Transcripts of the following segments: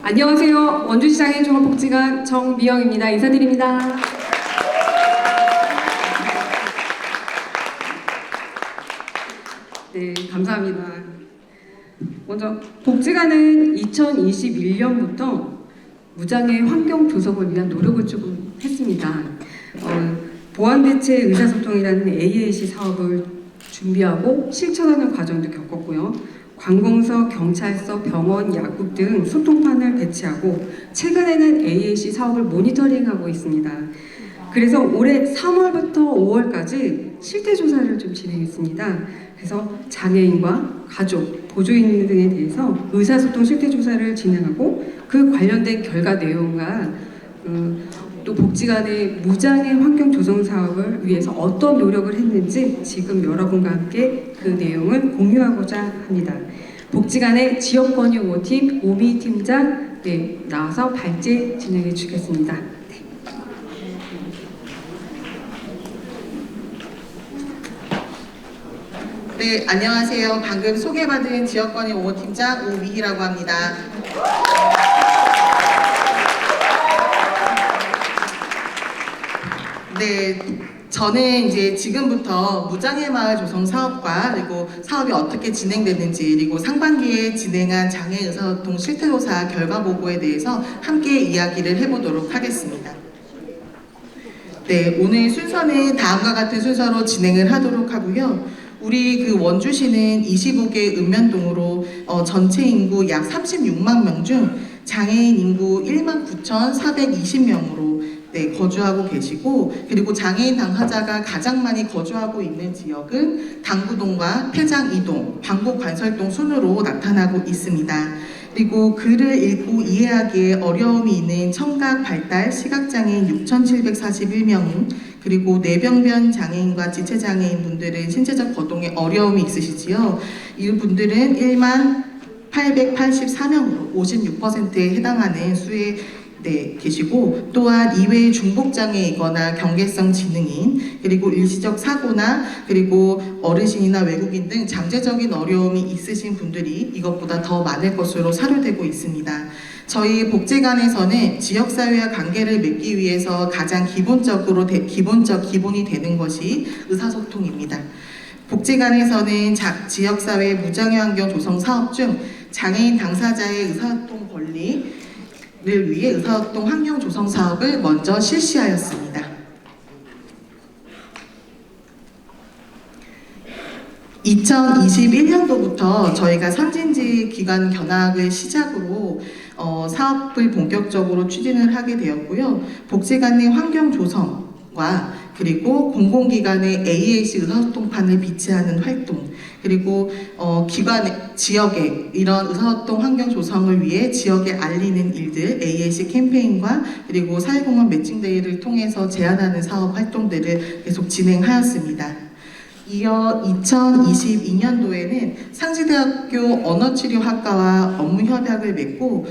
안녕하세요. 원주시장의 종합복지관 정미영입니다. 인사드립니다. 네, 감사합니다. 먼저 복지관은 2021년부터 무장애 환경 조성을 위한 노력을 조금 했습니다. 보안대체 의사소통이라는 AAC 사업을 준비하고 실천하는 과정도 겪었고요. 관공서, 경찰서, 병원, 약국 등 소통판을 배치하고 최근에는 AAC 사업을 모니터링하고 있습니다. 그래서 올해 3월부터 5월까지 실태조사를 좀 진행했습니다. 그래서 장애인과 가족, 보조인 등에 대해서 의사소통 실태조사를 진행하고 그 관련된 결과 내용과 또 복지관의 무장애 환경 조성 사업을 위해서 어떤 노력을 했는지 지금 여러분과 함께 그 내용을 공유하고자 합니다. 복지관의 지역권유 5팀 오미 팀장 나와서 발제 진행해 주겠습니다. 네, 안녕하세요. 방금 소개받은 지역권유 5팀장 오미희라고 합니다. 네, 저는 이제 지금부터 무장애 마을 조성 사업과 그리고 사업이 어떻게 진행됐는지 그리고 상반기에 진행한 장애 의사소통 실태조사 결과 보고에 대해서 함께 이야기를 해보도록 하겠습니다. 네, 오늘 순서는 다음과 같은 순서로 진행을 하도록 하고요. 우리 그 원주시는 25개 읍면동으로 전체 인구 약 36만 명 중 장애인 인구 19,420명으로 거주하고 계시고, 그리고 장애인 당사자가 가장 많이 거주하고 있는 지역은 당구동과 태장이동, 방곡관설동 순으로 나타나고 있습니다. 그리고 글을 읽고 이해하기에 어려움이 있는 청각 발달 시각장애인 6,741명, 그리고 뇌병변 장애인과 지체장애인 분들은 신체적 거동에 어려움이 있으시지요. 이 분들은 1만 884명으로 56%에 해당하는 수에 계시고, 또한 이외의 중복장애이거나 경계성 지능인, 그리고 일시적 사고나 그리고 어르신이나 외국인 등 잠재적인 어려움이 있으신 분들이 이것보다 더 많을 것으로 사료되고 있습니다. 저희 복지관에서는 지역사회와 관계를 맺기 위해서 가장 기본이 되는 것이 의사소통입니다. 복지관에서는 지역사회 무장애 환경 조성 사업 중 장애인 당사자의 의사소통 권리 를 위해 의사소통 환경 조성 사업을 먼저 실시하였습니다. 2021년도부터 저희가 선진지 기관 견학을 시작으로 사업을 본격적으로 추진을 하게 되었고요. 복지관 내 환경 조성과 그리고 공공기관의 AAC 의사소통판을 비치하는 활동, 그리고 지역에 이런 의사소통 환경 조성을 위해 지역에 알리는 일들, AAC 캠페인과 그리고 사회공헌 매칭데이를 통해서 제안하는 사업 활동들을 계속 진행하였습니다. 이어 2022년도에는 상지대학교 언어치료학과와 업무협약을 맺고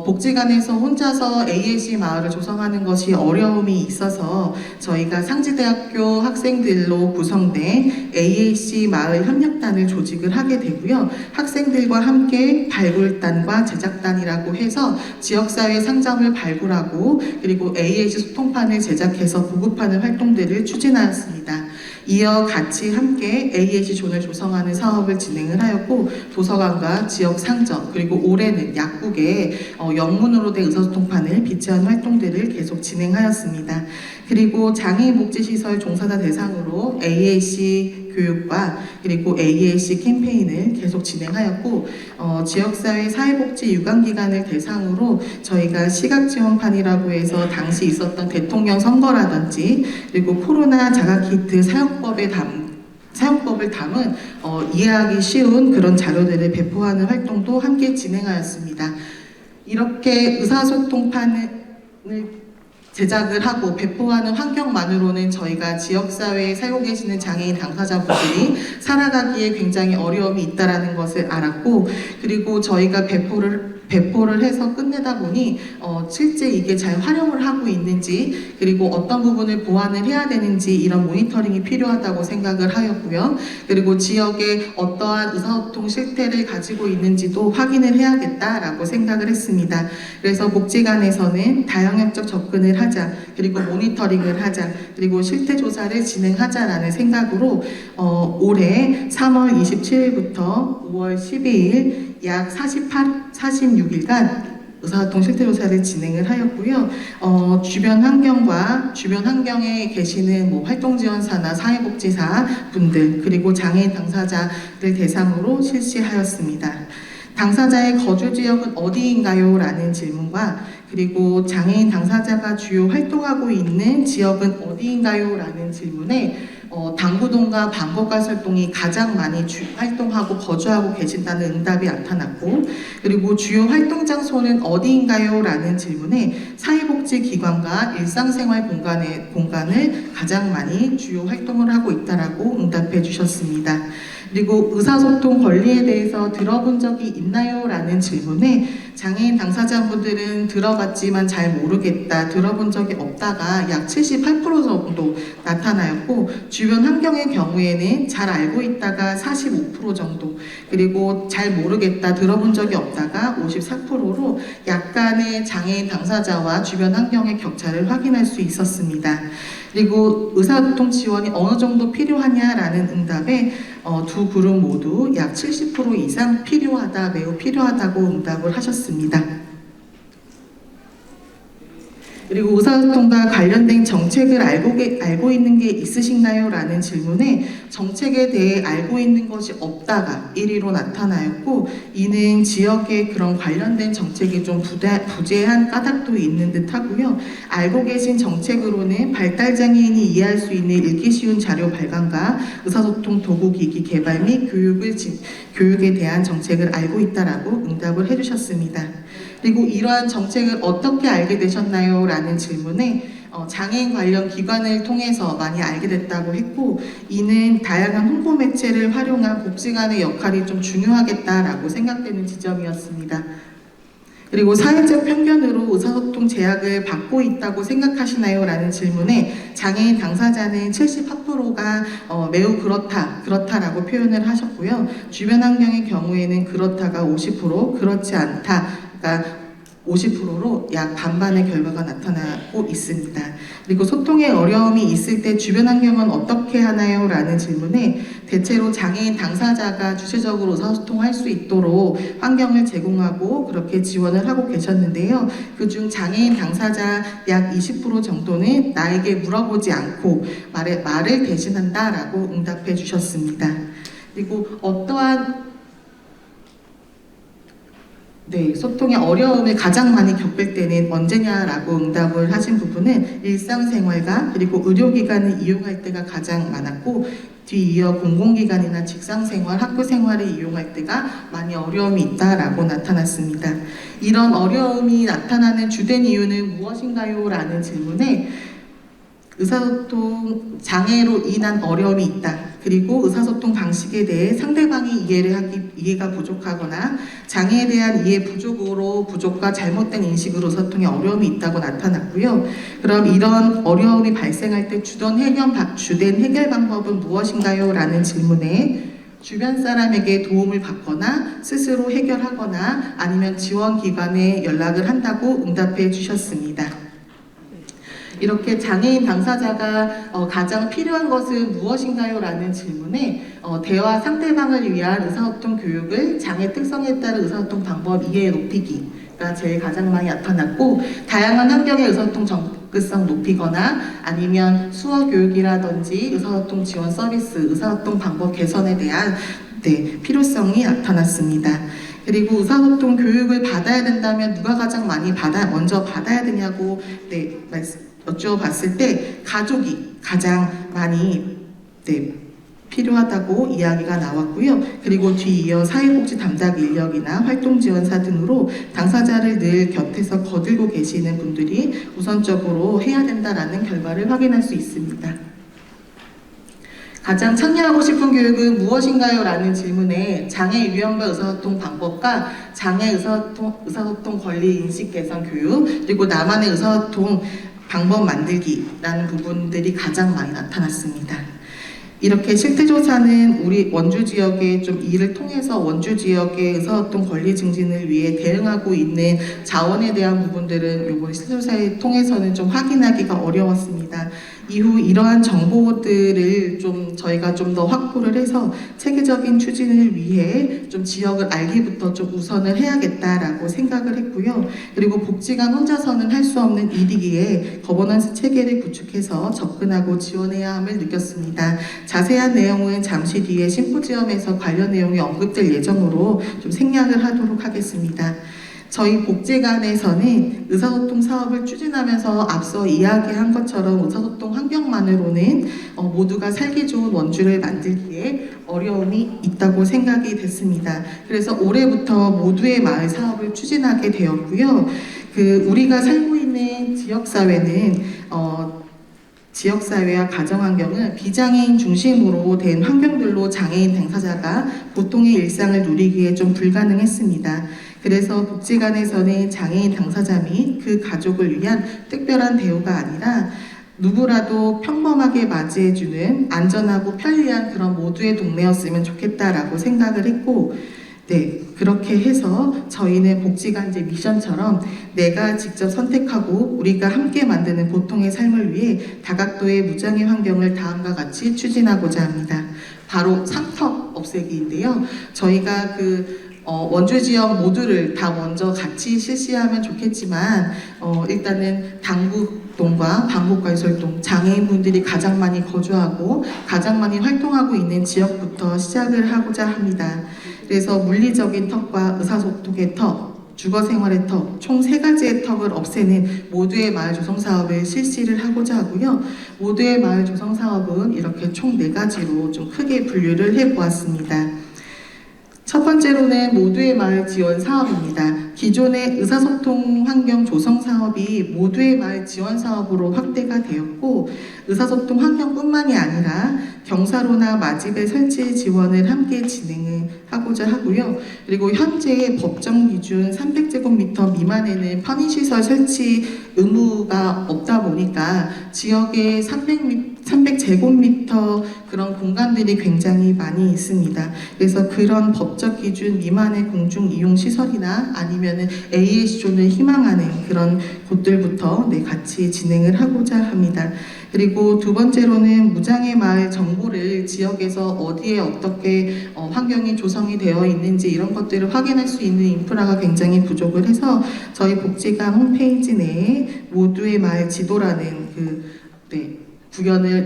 복지관에서 혼자서 AAC 마을을 조성하는 것이 어려움이 있어서 저희가 상지대학교 학생들로 구성된 AAC 마을 협력단을 조직을 하게 되고요. 학생들과 함께 발굴단과 제작단이라고 해서 지역사회 상점을 발굴하고 그리고 AAC 소통판을 제작해서 보급하는 활동들을 추진하였습니다. 이어 같이 함께 AAC 존을 조성하는 사업을 진행을 하였고, 도서관과 지역 상점 그리고 올해는 약국에 영문으로 된 의사소통판을 비치한 활동들을 계속 진행하였습니다. 그리고 장애인 복지시설 종사자 대상으로 AAC 교육과 그리고 AAC 캠페인을 계속 진행하였고, 지역사회 사회복지 유관기관을 대상으로 저희가 시각지원판이라고 해서 당시 있었던 대통령 선거라든지 그리고 코로나 자가키트 사용법을 담은 이해하기 쉬운 그런 자료들을 배포하는 활동도 함께 진행하였습니다. 이렇게 의사소통판을 제작을 하고 배포하는 환경만으로는 저희가 지역사회에 살고 계시는 장애인 당사자분들이 살아가기에 굉장히 어려움이 있다는 것을 알았고, 그리고 저희가 배포를 배포를 해서 끝내다 보니 실제 이게 잘 활용을 하고 있는지 그리고 어떤 부분을 보완을 해야 되는지 이런 모니터링이 필요하다고 생각을 하였고요. 그리고 지역에 어떠한 의사소통 실태를 가지고 있는지도 확인을 해야겠다라고 생각을 했습니다. 그래서 복지관에서는 다영역적 접근을 하자, 그리고 모니터링을 하자, 그리고 실태 조사를 진행하자라는 생각으로 올해 3월 27일부터 5월 12일 약 46일간 의사소통 실태조사를 진행을 하였고요. 주변 환경에 계시는 활동지원사나 사회복지사 분들 그리고 장애인 당사자를 대상으로 실시하였습니다. 당사자의 거주 지역은 어디인가요? 라는 질문과 그리고 장애인 당사자가 주요 활동하고 있는 지역은 어디인가요? 라는 질문에 당구동과 방곡가설동이 가장 많이 활동하고 거주하고 계신다는 응답이 나타났고 그리고 주요 활동 장소는 어디인가요? 라는 질문에 사회복지기관과 일상생활 공간을 가장 많이 주요 활동을 하고 있다라고 응답해 주셨습니다. 그리고 의사소통 권리에 대해서 들어본 적이 있나요? 라는 질문에 장애인 당사자분들은 들어봤지만 잘 모르겠다, 들어본 적이 없다가 약 78% 정도 나타나였고 주변 환경의 경우에는 잘 알고 있다가 45% 정도 그리고 잘 모르겠다, 들어본 적이 없다가 54%로 약간의 장애인 당사자와 주변 환경의 격차를 확인할 수 있었습니다. 그리고 의사소통 지원이 어느 정도 필요하냐라는 응답에 두 그룹 모두 약 70% 이상 필요하다, 매우 필요하다고 응답을 하셨습니다. 그리고 의사소통과 관련된 정책을 알고 있는 게 있으신가요? 라는 질문에 정책에 대해 알고 있는 것이 없다가 1위로 나타나였고 이는 지역에 그런 관련된 정책이 좀 부재한 까닭도 있는 듯 하고요. 알고 계신 정책으로는 발달장애인이 이해할 수 있는 읽기 쉬운 자료 발간과 의사소통 도구기기 개발 및 교육에 대한 정책을 알고 있다라고 응답을 해주셨습니다. 그리고 이러한 정책을 어떻게 알게 되셨나요? 라는 질문에 장애인 관련 기관을 통해서 많이 알게 됐다고 했고 이는 다양한 홍보 매체를 활용한 복지관의 역할이 좀 중요하겠다라고 생각되는 지점이었습니다. 그리고 사회적 편견으로 의사소통 제약을 받고 있다고 생각하시나요? 라는 질문에 장애인 당사자는 78%가 매우 그렇다라고 표현을 하셨고요. 주변 환경의 경우에는 그렇다가 50%, 그렇지 않다가 50%로 약 반반의 결과가 나타나고 있습니다. 그리고 소통에 어려움이 있을 때 주변 환경은 어떻게 하나요? 라는 질문에 대체로 장애인 당사자가 주체적으로 의사소통할 수 있도록 환경을 제공하고 그렇게 지원을 하고 계셨는데요. 그중 장애인 당사자 약 20% 정도는 나에게 물어보지 않고 말을 대신한다라고 응답해 주셨습니다. 그리고 어떠한 소통의 어려움을 가장 많이 겪을 때는 언제냐라고 응답을 하신 부분은 일상생활과 그리고 의료기관을 이용할 때가 가장 많았고 뒤이어 공공기관이나 직장생활, 학교생활을 이용할 때가 많이 어려움이 있다라고 나타났습니다. 이런 어려움이 나타나는 주된 이유는 무엇인가요? 라는 질문에 의사소통 장애로 인한 어려움이 있다. 그리고 의사소통 방식에 대해 상대방이 이해가 부족하거나 장애에 대한 이해 부족과 잘못된 인식으로 소통에 어려움이 있다고 나타났고요. 그럼 이런 어려움이 발생할 때 주된 해결 방법은 무엇인가요? 라는 질문에 주변 사람에게 도움을 받거나 스스로 해결하거나 아니면 지원기관에 연락을 한다고 응답해 주셨습니다. 이렇게 장애인 당사자가 가장 필요한 것은 무엇인가요? 라는 질문에 대화 상대방을 위한 의사소통 교육을 장애 특성에 따른 의사소통 방법 이해 높이기가 제일 가장 많이 나타났고 다양한 환경의 의사소통 접근성 높이거나 아니면 수어 교육이라든지 의사소통 지원 서비스, 의사소통 방법 개선에 대한 필요성이 나타났습니다. 그리고 의사소통 교육을 받아야 된다면 누가 가장 많이 먼저 받아야 되냐고 여쭤봤을 때 가족이 가장 많이 필요하다고 이야기가 나왔고요. 그리고 뒤이어 사회복지 담당 인력이나 활동지원사 등으로 당사자를 늘 곁에서 거들고 계시는 분들이 우선적으로 해야 된다라는 결과를 확인할 수 있습니다. 가장 창의하고 싶은 교육은 무엇인가요? 라는 질문에 장애 유형별 의사소통 방법과 장애 의사소통 권리 인식 개선 교육, 그리고 나만의 의사소통 방법 만들기라는 부분들이 가장 많이 나타났습니다. 이렇게 실태조사는 우리 원주 지역의 좀 이를 통해서 원주 지역의 의사소통 권리 증진을 위해 대응하고 있는 자원에 대한 부분들은 이번 실태조사를 통해서는 좀 확인하기가 어려웠습니다. 이후 이러한 정보들을 좀 저희가 좀 더 확보를 해서 체계적인 추진을 위해 좀 지역을 알기부터 좀 우선을 해야겠다라고 생각을 했고요. 그리고 복지관 혼자서는 할 수 없는 일이기에 거버넌스 체계를 구축해서 접근하고 지원해야 함을 느꼈습니다. 자세한 내용은 잠시 뒤에 심포지엄에서 관련 내용이 언급될 예정으로 좀 생략을 하도록 하겠습니다. 저희 복지관에서는 의사소통 사업을 추진하면서 앞서 이야기한 것처럼 의사소통 환경만으로는 모두가 살기 좋은 원주를 만들기에 어려움이 있다고 생각이 됐습니다. 그래서 올해부터 모두의 마을 사업을 추진하게 되었고요. 우리가 살고 있는 지역사회는 지역사회와 가정환경은 비장애인 중심으로 된 환경들로 장애인 당사자가 보통의 일상을 누리기에 좀 불가능했습니다. 그래서 복지관에서는 장애인 당사자 및 그 가족을 위한 특별한 대우가 아니라 누구라도 평범하게 맞이해주는 안전하고 편리한 그런 모두의 동네였으면 좋겠다라고 생각을 했고, 그렇게 해서 저희는 복지관제 미션처럼 내가 직접 선택하고 우리가 함께 만드는 보통의 삶을 위해 다각도의 무장애 환경을 다음과 같이 추진하고자 합니다. 바로 상턱 없애기인데요. 저희가 원주 지역 모두를 다 먼저 같이 실시하면 좋겠지만 일단은 당구동과 방곡관설동 장애인분들이 가장 많이 거주하고 가장 많이 활동하고 있는 지역부터 시작을 하고자 합니다. 그래서 물리적인 턱과 의사소통의 턱, 주거생활의 턱, 총 3가지의 턱을 없애는 모두의 마을 조성 사업을 실시를 하고자 하고요. 모두의 마을 조성 사업은 이렇게 총 4가지로 좀 크게 분류를 해보았습니다. 첫 번째로는 모두의 마을 지원 사업입니다. 기존의 의사소통 환경 조성 사업이 모두의 마을 지원 사업으로 확대가 되었고, 의사소통 환경뿐만이 아니라 경사로나 마집의 설치 지원을 함께 진행을 하고자 하고요. 그리고 현재 법정 기준 300제곱미터 미만에는 편의시설 설치 의무가 없다 보니까 지역에 300제곱미터 그런 공간들이 굉장히 많이 있습니다. 그래서 그런 법적 기준 미만의 공중이용시설이나 아니면은 AS존을 희망하는 그런 곳들부터 같이 진행을 하고자 합니다. 그리고 두 번째로는 무장애 마을 정보를 지역에서 어디에 어떻게 환경이 조성이 되어 있는지 이런 것들을 확인할 수 있는 인프라가 굉장히 부족을 해서 저희 복지관 홈페이지 내에 모두의 마을 지도라는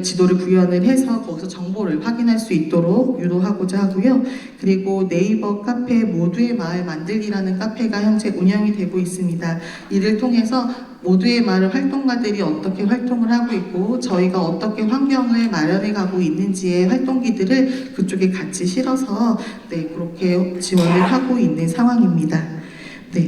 지도를 구현을 해서 거기서 정보를 확인할 수 있도록 유도하고자 하고요. 그리고 네이버 카페 모두의 마을 만들기라는 카페가 현재 운영이 되고 있습니다. 이를 통해서 모두의 마을 활동가들이 어떻게 활동을 하고 있고 저희가 어떻게 환경을 마련해 가고 있는지의 활동기들을 그쪽에 같이 실어서 그렇게 지원을 하고 있는 상황입니다.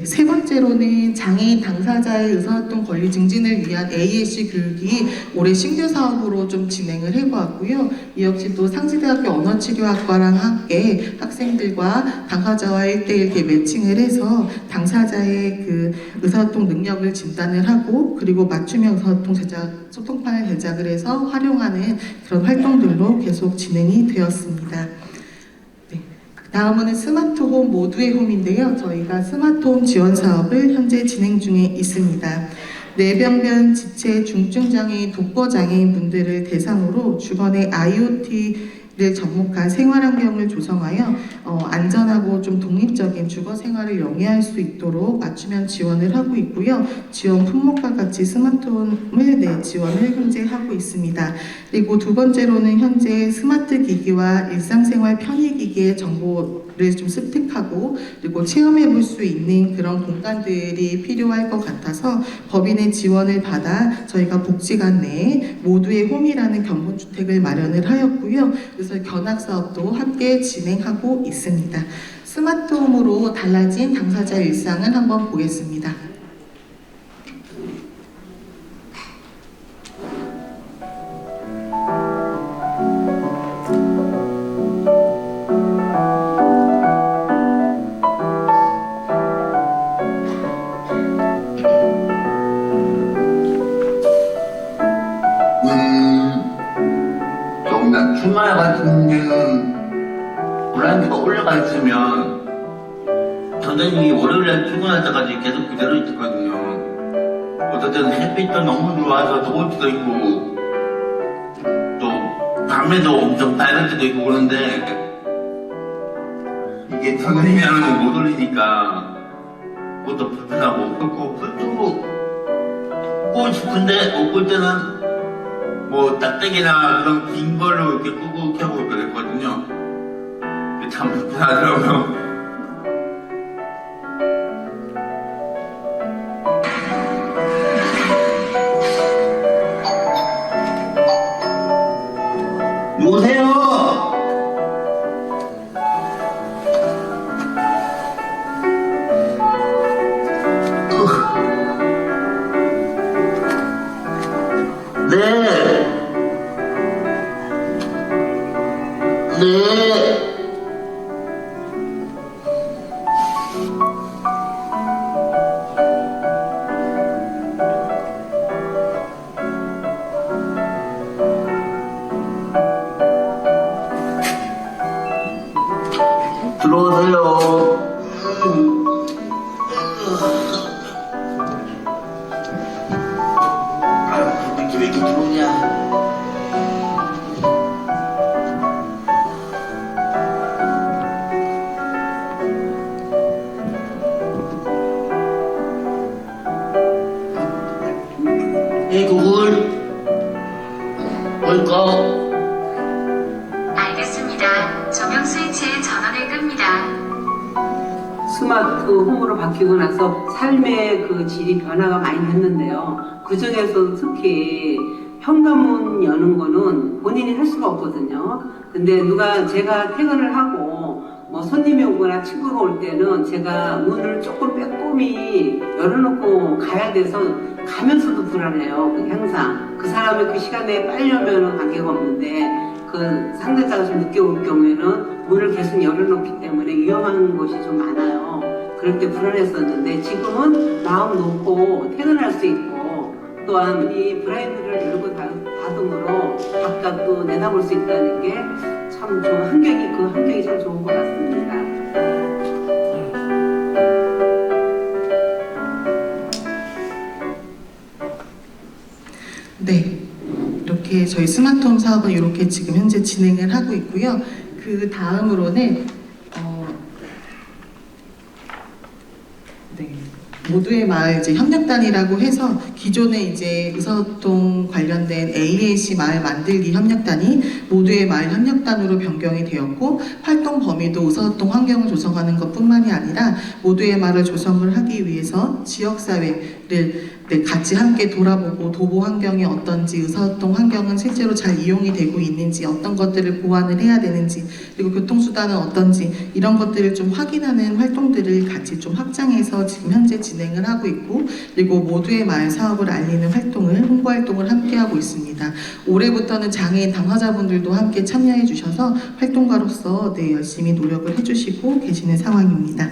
세 번째로는 장애인 당사자의 의사소통 권리 증진을 위한 ASC 교육이 올해 신규 사업으로 좀 진행을 해보았고요. 이 역시 또 상지대학교 언어치료학과랑 함께 학생들과 당사자와 1대1 이렇게 매칭을 해서 당사자의 의사소통 능력을 진단을 하고 그리고 맞춤형 의사소통 소통판을 제작을 해서 활용하는 그런 활동들로 계속 진행이 되었습니다. 다음은 스마트홈 모두의 홈인데요. 저희가 스마트홈 지원 사업을 현재 진행 중에 있습니다. 뇌병변, 지체, 중증장애인, 독거장애인 분들을 대상으로 주변의 IoT를 접목한 생활환경을 조성하여 안전하고 좀 독립적인 주거생활을 영위할 수 있도록 맞춤형 지원을 하고 있고요. 지원 품목과 같이 스마트홈을 지원을 현재 하고 있습니다. 그리고 두 번째로는 현재 스마트 기기와 일상생활 편의기기의 정보를 좀 습득하고 그리고 체험해 볼 수 있는 그런 공간들이 필요할 것 같아서 법인의 지원을 받아 저희가 복지관 내에 모두의 홈이라는 견본주택을 마련을 하였고요. 그래서 견학 사업도 함께 진행하고 있습니다. 스마트홈으로 달라진 당사자 일상을 한번 보겠습니다. 주말 같은 데는 블라인드가 올라가 있으면 선생님이 월요일에 출근할 때까지 계속 그대로 있거든요. 어떨 때는 햇빛도 너무 들어와서 더울 때도 있고 또 밤에도 엄청 밝을 때도 있고 그런데 이게 선생님이 하는 거 못 올리니까 그것도 불편하고 그렇고 불도 끄고 싶은데 못 끌 때는 뭐 짝대기나 그런 긴 걸로 이렇게 끄고 켜고 그랬거든요. 참 불편하더라고요. 누구세요? 네. 네. 들어오세요. 아유, 왜 이렇게 들어오냐. 이 구글 뭘까? 알겠습니다. 조명 스위치에 전원을 끕니다. 스마트 홈으로 바뀌고 나서 삶의 그 질이 변화가 많이 됐는데요. 그 중에서 특히 현관문 여는 거는 본인이 할 수가 없거든요. 근데 제가 퇴근을 하고 뭐 손님이 오거나 친구가 올 때는 제가 문을 조금 빼꼼히 열어놓고 가야 돼서 가면서도 불안해요. 항상 그 사람이 그 시간에 빨리 오면 관계가 없는데 그 상대자가 좀 늦게 올 경우에는 문을 계속 열어놓기 때문에 위험한 곳이 좀 많아요. 그럴 때 불안했었는데 지금은 마음 놓고 퇴근할 수 있고 또한 이 브라인드를 열고 닫음으로 바깥도 내다볼 수 있다는 게 참 좋은 그 환경이 참 좋은 것 같습니다. 네, 이렇게 저희 스마트홈 사업은 이렇게 지금 현재 진행을 하고 있고요. 그 다음으로는 네, 모두의 마을 이제 협력단이라고 해서 기존에 이제 의사소통 관련된 AAC 마을 만들기 협력단이 모두의 마을 협력단으로 변경이 되었고 활동 범위도 의사소통 환경을 조성하는 것뿐만이 아니라 모두의 마을을 조성을 하기 위해서 지역사회를 같이 함께 돌아보고 도보 환경이 어떤지 의사소통 환경은 실제로 잘 이용이 되고 있는지 어떤 것들을 보완을 해야 되는지 그리고 교통수단은 어떤지 이런 것들을 좀 확인하는 활동들을 같이 좀 확장해서 지금 현재 진행을 하고 있고 그리고 모두의 마을 사업을 알리는 활동을 홍보 활동을 함께 하고 있습니다. 올해부터는 장애인 당사자분들도 함께 참여해 주셔서 활동가로서 열심히 노력을 해주시고 계시는 상황입니다.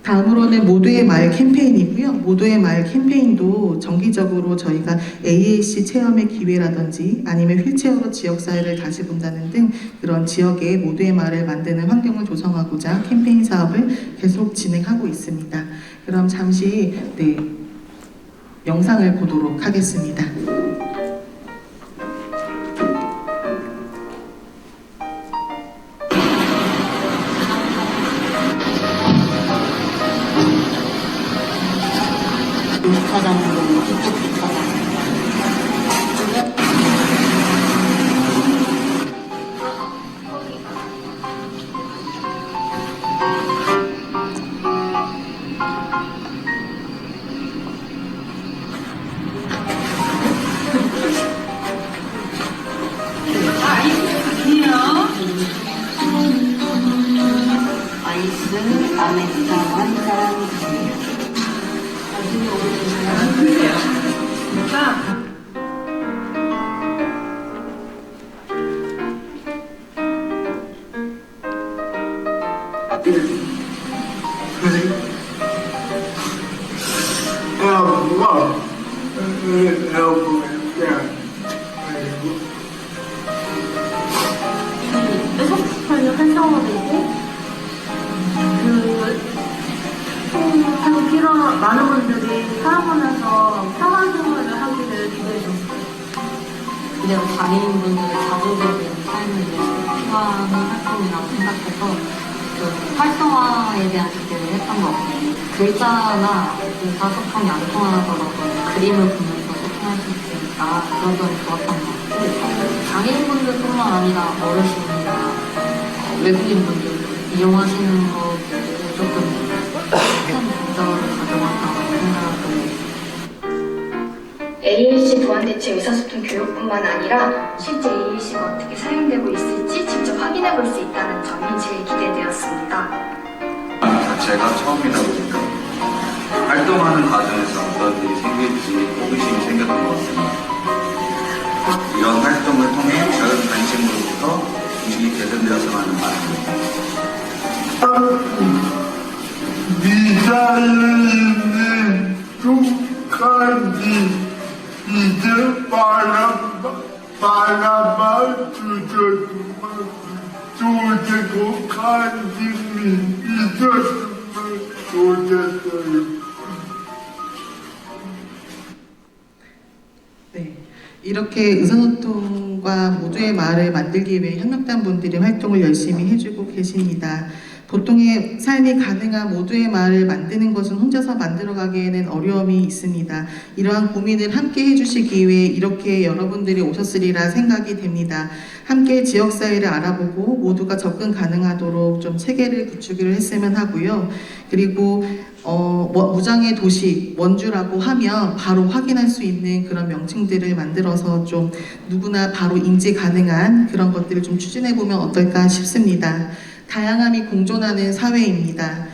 다음으로는 모두의 마을 캠페인이고요. 모두의 마을 캠페인도 정기적으로 저희가 AAC 체험의 기회라든지 아니면 휠체어로 지역사회를 다시 본다는 등 그런 지역에 모두의 마을을 만드는 환경을 조성하고자 캠페인 사업을 계속 진행하고 있습니다. 그럼 잠시 영상을 보도록 하겠습니다. 사장님도 직접 사장. 아이스 아메리카노 한 잔. 활성화되고 사실 많은 분들이 살아가면서 평안 생활을 하기를 기대해줬어요. 그리고 장애인분들의 자조적인 삶을 위해서 필요한 활동이라고 생각해서 그 활성화에 대한 기대를 했던 것 같아요. 글자나 의사소통이 안 통하더라도 그림을 보면서 소통할 수 있으니까 그런 점이 좋았던 것 같고, 장애인분들뿐만 아니라 어르신이나 외국인분들 이용하시는 거 조금 큰 장점을 가져왔다고 생각합니다. AAC 보완대체 의사소통 교육뿐만 아니라 실제 AAC가 어떻게 사용되고 있을지 직접 확인해 볼 수 있다는 점이 제일 기대되었습니다. 자체가 처음이다 보니까 활동하는 과정에서 어떤 일이 생길지 호기심이 생겼던 것 같습니다. 이런 활동을 통해 작은 관심으로부터 인식이 개선되었으면 하는 바람입니다. 미사일이 있는 뚝까지 이제 바라봐 주셨지만 좋고 관심이 있었으면 좋겠어요. 네, 이렇게 의사소통과 모두의 마을을 만들기 위해 현명단 분들이 활동을 열심히 해주고 계십니다. 보통의 삶이 가능한 모두의 마을을 만드는 것은 혼자서 만들어가기에는 어려움이 있습니다. 이러한 고민을 함께 해주시기 위해 이렇게 여러분들이 오셨으리라 생각이 됩니다. 함께 지역사회를 알아보고 모두가 접근 가능하도록 좀 체계를 구축을 했으면 하고요. 그리고 무장의 도시 원주라고 하면 바로 확인할 수 있는 그런 명칭들을 만들어서 좀 누구나 바로 인지 가능한 그런 것들을 좀 추진해 보면 어떨까 싶습니다. 다양함이 공존하는 사회입니다.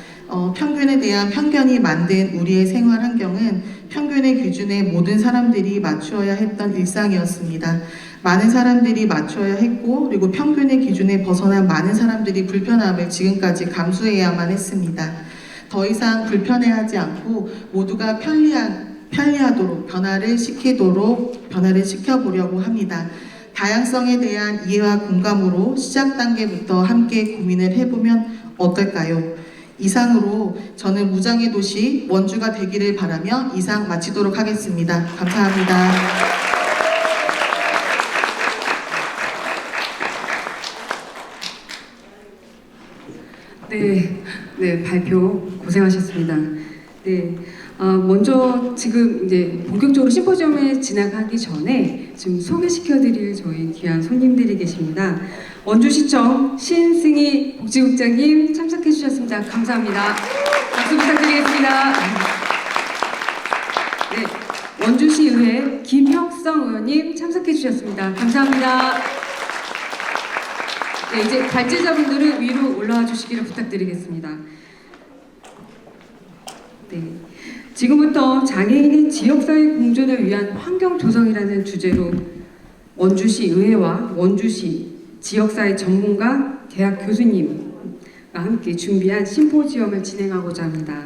평균에 대한 편견이 만든 우리의 생활 환경은 평균의 기준에 모든 사람들이 맞추어야 했던 일상이었습니다. 많은 사람들이 맞춰야 했고, 그리고 평균의 기준에 벗어난 많은 사람들이 불편함을 지금까지 감수해야만 했습니다. 더 이상 불편해하지 않고 모두가 편리하도록 변화를 시켜보려고 합니다. 다양성에 대한 이해와 공감으로 시작 단계부터 함께 고민을 해보면 어떨까요? 이상으로 저는 무장의 도시 원주가 되기를 바라며 이상 마치도록 하겠습니다. 감사합니다. 네, 발표 고생하셨습니다. 네, 먼저 지금 이제 본격적으로 심포지엄에 진행하기 전에 지금 소개시켜드릴 저희 귀한 손님들이 계십니다. 원주시청 신승희 복지국장님 참석해 주셨습니다. 감사합니다. 박수 부탁드리겠습니다. 네, 원주시의회 김혁성 의원님 참석해 주셨습니다. 감사합니다. 네, 이제 발제자분들은 위로 올라와 주시기를 부탁드리겠습니다. 네, 지금부터 장애인의 지역사회 공존을 위한 환경 조성이라는 주제로 원주시 의회와 원주시 지역사회 전문가 대학 교수님과 함께 준비한 심포지엄을 진행하고자 합니다.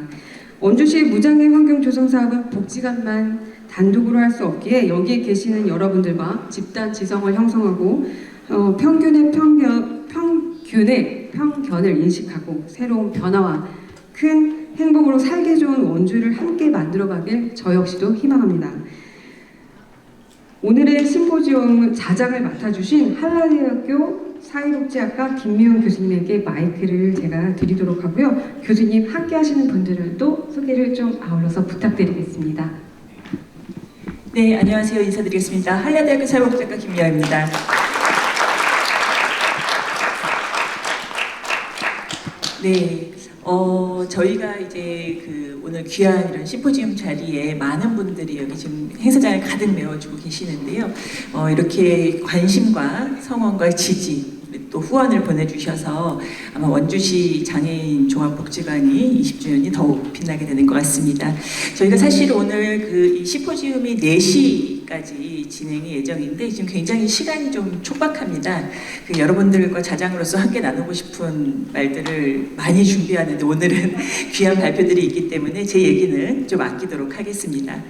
원주시 무장애 환경 조성 사업은 복지관만 단독으로 할 수 없기에 여기에 계시는 여러분들과 집단 지성을 형성하고 편견의 편견을 인식하고 새로운 변화와 큰 행복으로 살기 좋은 원주를 함께 만들어가길 저 역시도 희망합니다. 오늘의 심포지엄 자장을 맡아주신 한라대학교 사회복지학과 김미용 교수님에게 마이크를 제가 드리도록 하고요. 교수님 함께 하시는 분들을 또 소개를 좀 아울러서 부탁드리겠습니다. 네, 안녕하세요. 인사드리겠습니다. 한라대학교 사회복지학과 김미영입니다. 네, 저희가 이제 오늘 귀한 이런 심포지엄 자리에 많은 분들이 여기 지금 행사장을 가득 메워주고 계시는데요. 이렇게 관심과 성원과 지지, 또 후원을 보내주셔서 아마 원주시 장애인 종합복지관이 20주년이 더욱 빛나게 되는 것 같습니다. 저희가 사실 오늘 이 심포지엄이 4시까지 30일까지 진행이 예정인데 지금 굉장히 시간이 좀 촉박합니다. 여러분들과 자장으로서 함께 나누고 싶은 말들을 많이 준비하는데 오늘은 귀한 발표들이 있기 때문에 제 얘기는 좀 아끼도록 하겠습니다.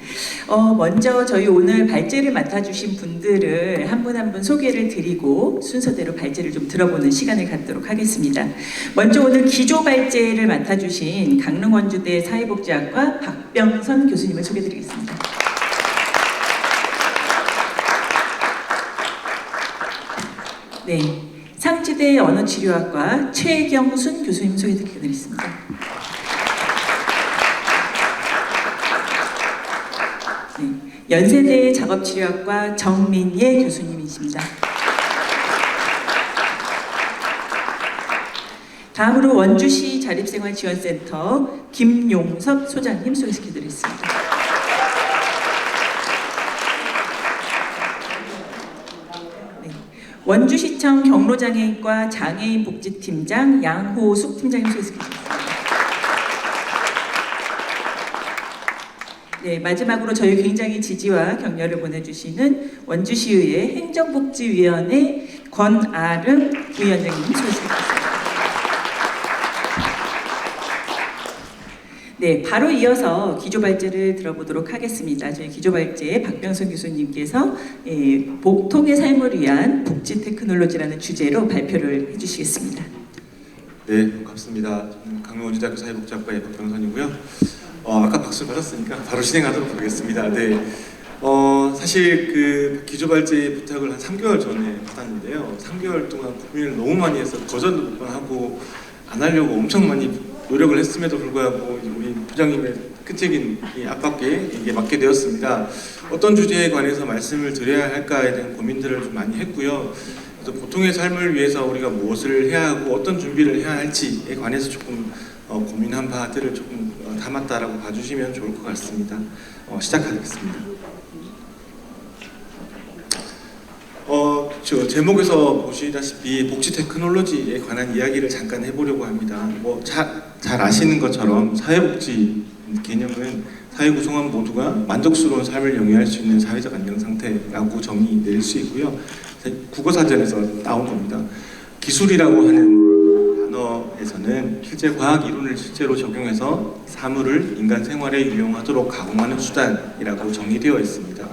먼저 저희 오늘 발제를 맡아주신 분들을 한 분 한 분 소개를 드리고 순서대로 발제를 좀 들어보는 시간을 갖도록 하겠습니다. 먼저 오늘 기조 발제를 맡아주신 강릉원주대 사회복지학과 박병선 교수님을 소개드리겠습니다. 네, 상지대 언어치료학과 최경순 교수님 소개드리겠습니다. 네, 연세대 작업치료학과 정민예 교수님이십니다. 다음으로 원주시 자립생활지원센터 김용섭 소장님 소개시켜드리겠습니다. 네, 원주시청 경로장애인과 장애인복지팀장 양호숙 팀장님 소개시켜드리겠습니다. 네, 마지막으로 저희 굉장히 지지와 격려를 보내주시는 원주시의회 행정복지위원회 권아름 위원장님 소개시켜드리겠습니다. 네, 바로 이어서 기조발제를 들어보도록 하겠습니다. 저희 기조발제 박병선 교수님께서 복통의 삶을 위한 복지 테크놀로지라는 주제로 발표를 해주시겠습니다. 네, 반갑습니다. 저는 강릉원주대학교 사회복지학과의 박병선이고요. 아까 박수 받았으니까 바로 진행하도록 하겠습니다. 네, 사실 그 기조발제 부탁을 한 3개월 전에 받았는데요. 3개월 동안 고민을 너무 많이 해서 거절도 몇 번 하고 안 하려고 엄청 많이 노력을 했음에도 불구하고 우리 부장님의 끈질긴 압박에 이게 맡게 되었습니다. 어떤 주제에 관해서 말씀을 드려야 할까에 대한 고민들을 좀 많이 했고요. 그래서 보통의 삶을 위해서 우리가 무엇을 해야 하고 어떤 준비를 해야 할지에 관해서 조금 고민한 바들을 조금 담았다라고 봐주시면 좋을 것 같습니다. 시작하겠습니다. 저 제목에서 보시다시피 복지 테크놀로지에 관한 이야기를 잠깐 해보려고 합니다. 잘 아시는 것처럼 사회복지 개념은 사회 구성원 모두가 만족스러운 삶을 영위할 수 있는 사회적 안정 상태라고 정의 내릴 수 있고요. 국어사전에서 나온 겁니다. 기술이라고 하는 단어에서는 실제 과학 이론을 실제로 적용해서 사물을 인간 생활에 유용하도록 가공하는 수단이라고 정의되어 있습니다.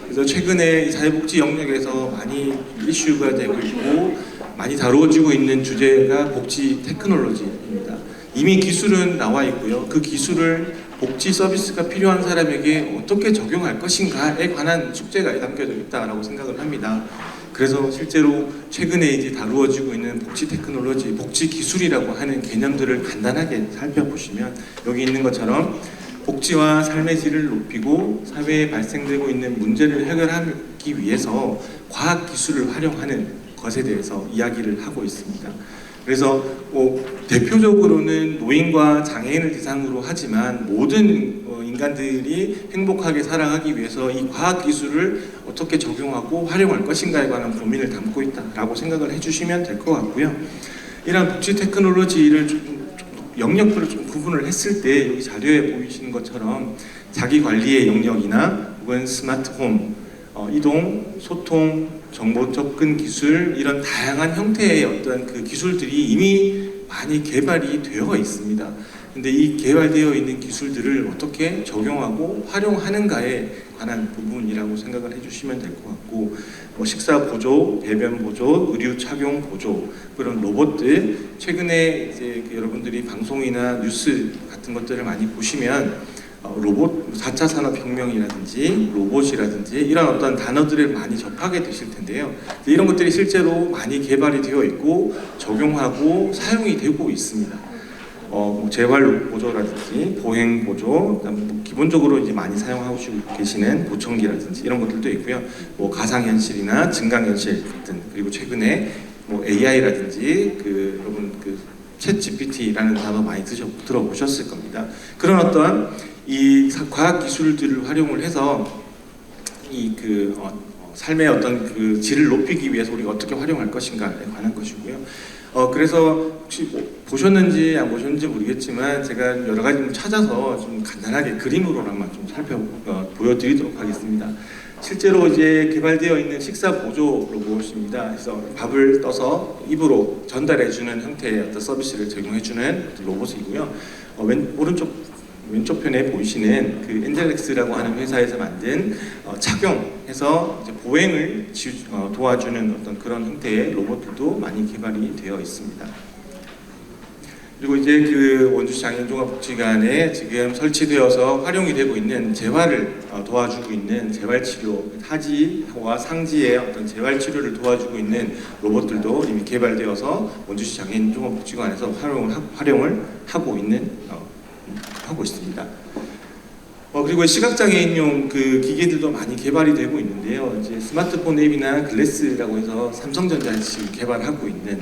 그래서 최근에 사회복지 영역에서 많이 이슈가 되고 있고 많이 다루어지고 있는 주제가 복지 테크놀로지입니다. 이미 기술은 나와 있고요. 그 기술을 복지 서비스가 필요한 사람에게 어떻게 적용할 것인가에 관한 숙제가 담겨져 있다고 생각을 합니다. 그래서 실제로 최근에 이제 다루어지고 있는 복지 테크놀로지, 복지 기술이라고 하는 개념들을 간단하게 살펴보시면 여기 있는 것처럼 복지와 삶의 질을 높이고 사회에 발생되고 있는 문제를 해결하기 위해서 과학기술을 활용하는 것에 대해서 이야기를 하고 있습니다. 그래서 대표적으로는 노인과 장애인을 대상으로 하지만 모든 인간들이 행복하게 살아가기 위해서 이 과학기술을 어떻게 적용하고 활용할 것인가에 관한 고민을 담고 있다라고 생각을 해주시면 될 것 같고요. 이런 복지 테크놀로지를 영역별로 좀 구분을 했을 때 여기 자료에 보이시는 것처럼 자기관리의 영역이나 혹은 스마트홈, 이동, 소통, 정보 접근 기술 이런 다양한 형태의 어떤 그 기술들이 이미 많이 개발이 되어 있습니다. 근데 이 개발되어 있는 기술들을 어떻게 적용하고 활용하는가에 관한 부분이라고 생각을 해주시면 될 것 같고, 식사 보조, 배변 보조, 의류 착용 보조 그런 로봇들 최근에 이제 여러분들이 방송이나 뉴스 같은 것들을 많이 보시면 로봇 4차 산업혁명이라든지 로봇이라든지 이런 어떤 단어들을 많이 접하게 되실 텐데요. 이런 것들이 실제로 많이 개발이 되어 있고 적용하고 사용이 되고 있습니다. 재활 보조라든지 보행 보조, 기본적으로 이제 많이 사용하고 계시는 보청기라든지 이런 것들도 있고요. 가상현실이나 증강현실 같은, 그리고 최근에 AI라든지 여러분 챗 GPT라는 단어 많이 들어보셨을 겁니다. 그런 어떤 이 과학 기술들을 활용을 해서 삶의 어떤 질을 높이기 위해서 우리가 어떻게 활용할 것인가에 관한 것이고요. 그래서 혹시 보셨는지 안 보셨는지 모르겠지만 제가 여러 가지 좀 찾아서 좀 간단하게 그림으로나마 좀 보여드리도록 하겠습니다. 실제로 이제 개발되어 있는 식사 보조 로봇입니다. 그래서 밥을 떠서 입으로 전달해주는 형태의 어떤 서비스를 제공해주는 로봇이고요. 왼쪽 편에 보이시는 그 엔젤렉스라고 하는 회사에서 만든 착용해서 이제 보행을 도와주는 어떤 그런 형태의 로봇들도 많이 개발이 되어 있습니다. 그리고 이제 그 원주시 장애인 종합복지관에 지금 설치되어서 활용이 되고 있는 재활을 도와주고 있는 재활치료, 하지와 상지의 어떤 재활치료를 도와주고 있는 로봇들도 이미 개발되어서 원주시 장애인 종합복지관에서 활용을 하고 있습니다. 그리고 시각장애인용 그 기계들도 많이 개발이 되고 있는데요. 이제 스마트폰 앱이나 글래스라고 해서 삼성전자에서 지금 개발하고 있는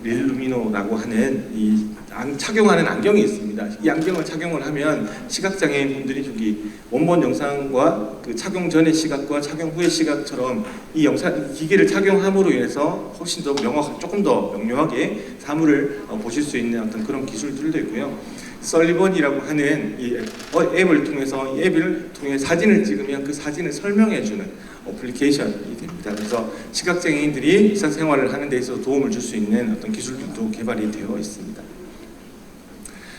릴루미노라고 하는 이 착용하는 안경이 있습니다. 이 안경을 착용을 하면 시각장애인 분들이 저기 원본 영상과 그 착용 전의 시각과 착용 후의 시각처럼 이 기계를 착용함으로 인해서 훨씬 더 조금 더 명료하게 사물을 보실 수 있는 어떤 그런 기술들도 있고요. 썰리번이라고 하는 이 앱을 통해서 이 앱을 통해 사진을 찍으면 그 사진을 설명해주는 어플리케이션이 됩니다. 그래서 시각장애인들이 일상생활을 하는 데 있어서 도움을 줄 수 있는 어떤 기술들도 개발이 되어 있습니다.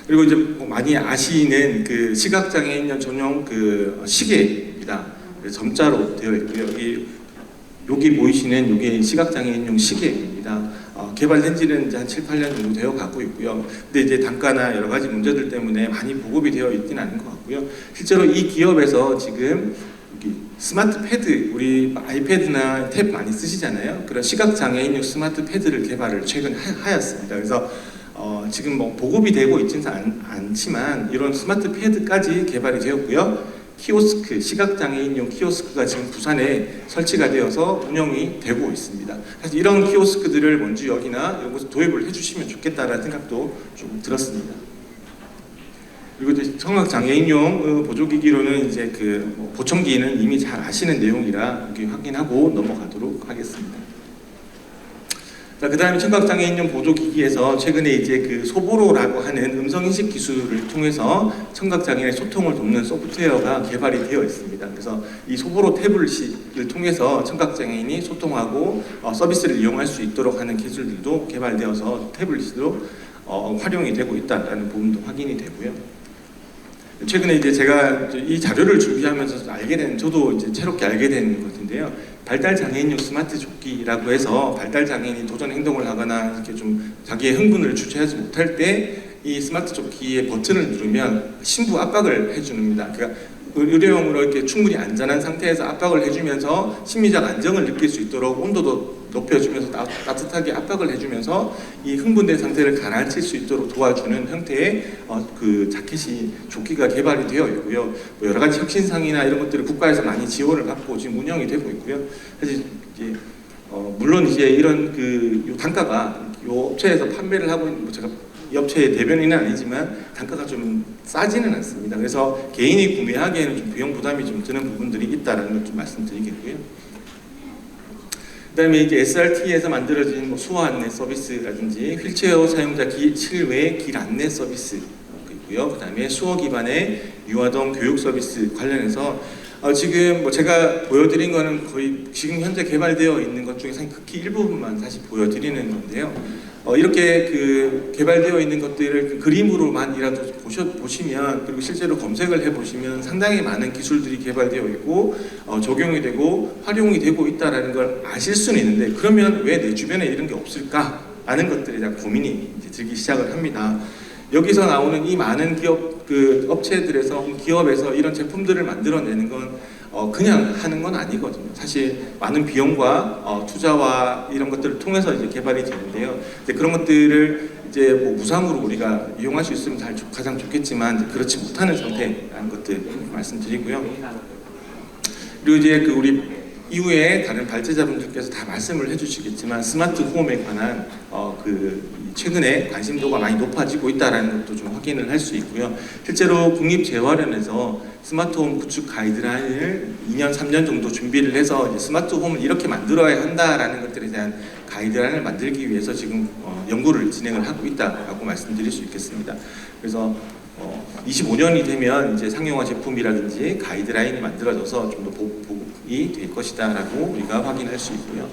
그리고 이제 많이 아시는 그 시각장애인 전용 그 시계입니다. 점자로 되어 있고요. 여기 보이시는 이게 시각장애인용 시계입니다. 개발된 지는 이제 한 7, 8년 정도 되어 가고 있고요. 근데 이제 단가나 여러 가지 문제들 때문에 많이 보급이 되어 있지는 않은 것 같고요. 실제로 이 기업에서 지금 스마트 패드, 우리 아이패드나 탭 많이 쓰시잖아요. 그런 시각장애인용 스마트 패드를 개발을 최근 하였습니다. 그래서 지금 보급이 되고 있지는 않지만 이런 스마트 패드까지 개발이 되었고요. 키오스크, 시각장애인용 키오스크가 지금 부산에 설치가 되어서 운영이 되고 있습니다. 사실 이런 키오스크들을 원주역이나 이런 곳에 도입을 해주시면 좋겠다라는 생각도 좀 들었습니다. 그리고 이제 청각장애인용 보조기기로는 이제 보청기는 이미 잘 아시는 내용이라 여기 확인하고 넘어가도록 하겠습니다. 자, 그 다음에 청각장애인용 보조기기에서 최근에 이제 그 소보로라고 하는 음성인식 기술을 통해서 청각장애인의 소통을 돕는 소프트웨어가 개발이 되어 있습니다. 그래서 이 소보로 태블릿을 통해서 청각장애인이 소통하고 서비스를 이용할 수 있도록 하는 기술들도 개발되어서 태블릿으로 활용이 되고 있다는 부분도 확인이 되고요. 최근에 이제 제가 이 자료를 준비하면서 저도 이제 새롭게 알게 된 것인데요. 발달장애인용 스마트 조끼라고 해서 발달장애인이 도전 행동을 하거나 이렇게 좀 자기의 흥분을 주체하지 못할 때 이 스마트 조끼의 버튼을 누르면 심부 압박을 해줍니다. 그러니까 의료용으로 이렇게 충분히 안전한 상태에서 압박을 해주면서 심리적 안정을 느낄 수 있도록 온도도 높여주면서 따뜻하게 압박을 해주면서 이 흥분된 상태를 가라앉힐 수 있도록 도와주는 형태의 그 자켓이 조끼가 개발이 되어 있고요. 여러 가지 혁신상이나 이런 것들을 국가에서 많이 지원을 받고 지금 운영이 되고 있고요. 사실 이제 물론 이제 이런 요 단가가 요 업체에서 판매를 하고 있는 제가 이 업체의 대변인은 아니지만 단가가 좀 싸지는 않습니다. 그래서 개인이 구매하기에는 좀 비용 부담이 좀 드는 부분들이 있다는 걸 좀 말씀드리겠고요. 그다음에 이제 SRT에서 만들어진 수어 안내 서비스라든지 휠체어 사용자 실외 길 안내 서비스 있고요. 그다음에 수어 기반의 유아동 교육 서비스 관련해서 지금 제가 보여드린 거는 거의 지금 현재 개발되어 있는 것 중에 극히 일부분만 사실 보여드리는 건데요. 이렇게 개발되어 있는 것들을 그림으로만이라도 보시면 그리고 실제로 검색을 해보시면 상당히 많은 기술들이 개발되어 있고 적용이 되고 활용이 되고 있다는 걸 아실 수는 있는데 그러면 왜 내 주변에 이런 게 없을까? 라는 것들에 대한 고민이 이제 들기 시작을 합니다. 여기서 나오는 이 많은 업체들에서 기업에서 이런 제품들을 만들어내는 건 그냥 하는 건 아니거든요. 사실 많은 비용과 투자와 이런 것들을 통해서 이제 개발이 되는데요. 이제 그런 것들을 이제 무상으로 우리가 이용할 수 있으면 가장 좋겠지만 그렇지 못하는 상태라는 것들 말씀드리고요. 그리고 이제 우리 이후에 다른 발제자분들께서 다 말씀을 해주시겠지만 스마트 홈에 관한 최근에 관심도가 많이 높아지고 있다는 것도 좀 확인을 할 수 있고요. 실제로 국립재활원에서 스마트홈 구축 가이드라인을 2년, 3년 정도 준비를 해서 이제 스마트홈을 이렇게 만들어야 한다라는 것들에 대한 가이드라인을 만들기 위해서 지금 연구를 진행을 하고 있다라고 말씀드릴 수 있겠습니다. 그래서 25년이 되면 이제 상용화 제품이라든지 가이드라인이 만들어져서 좀 더 보급이 될 것이다라고 우리가 확인할 수 있고요.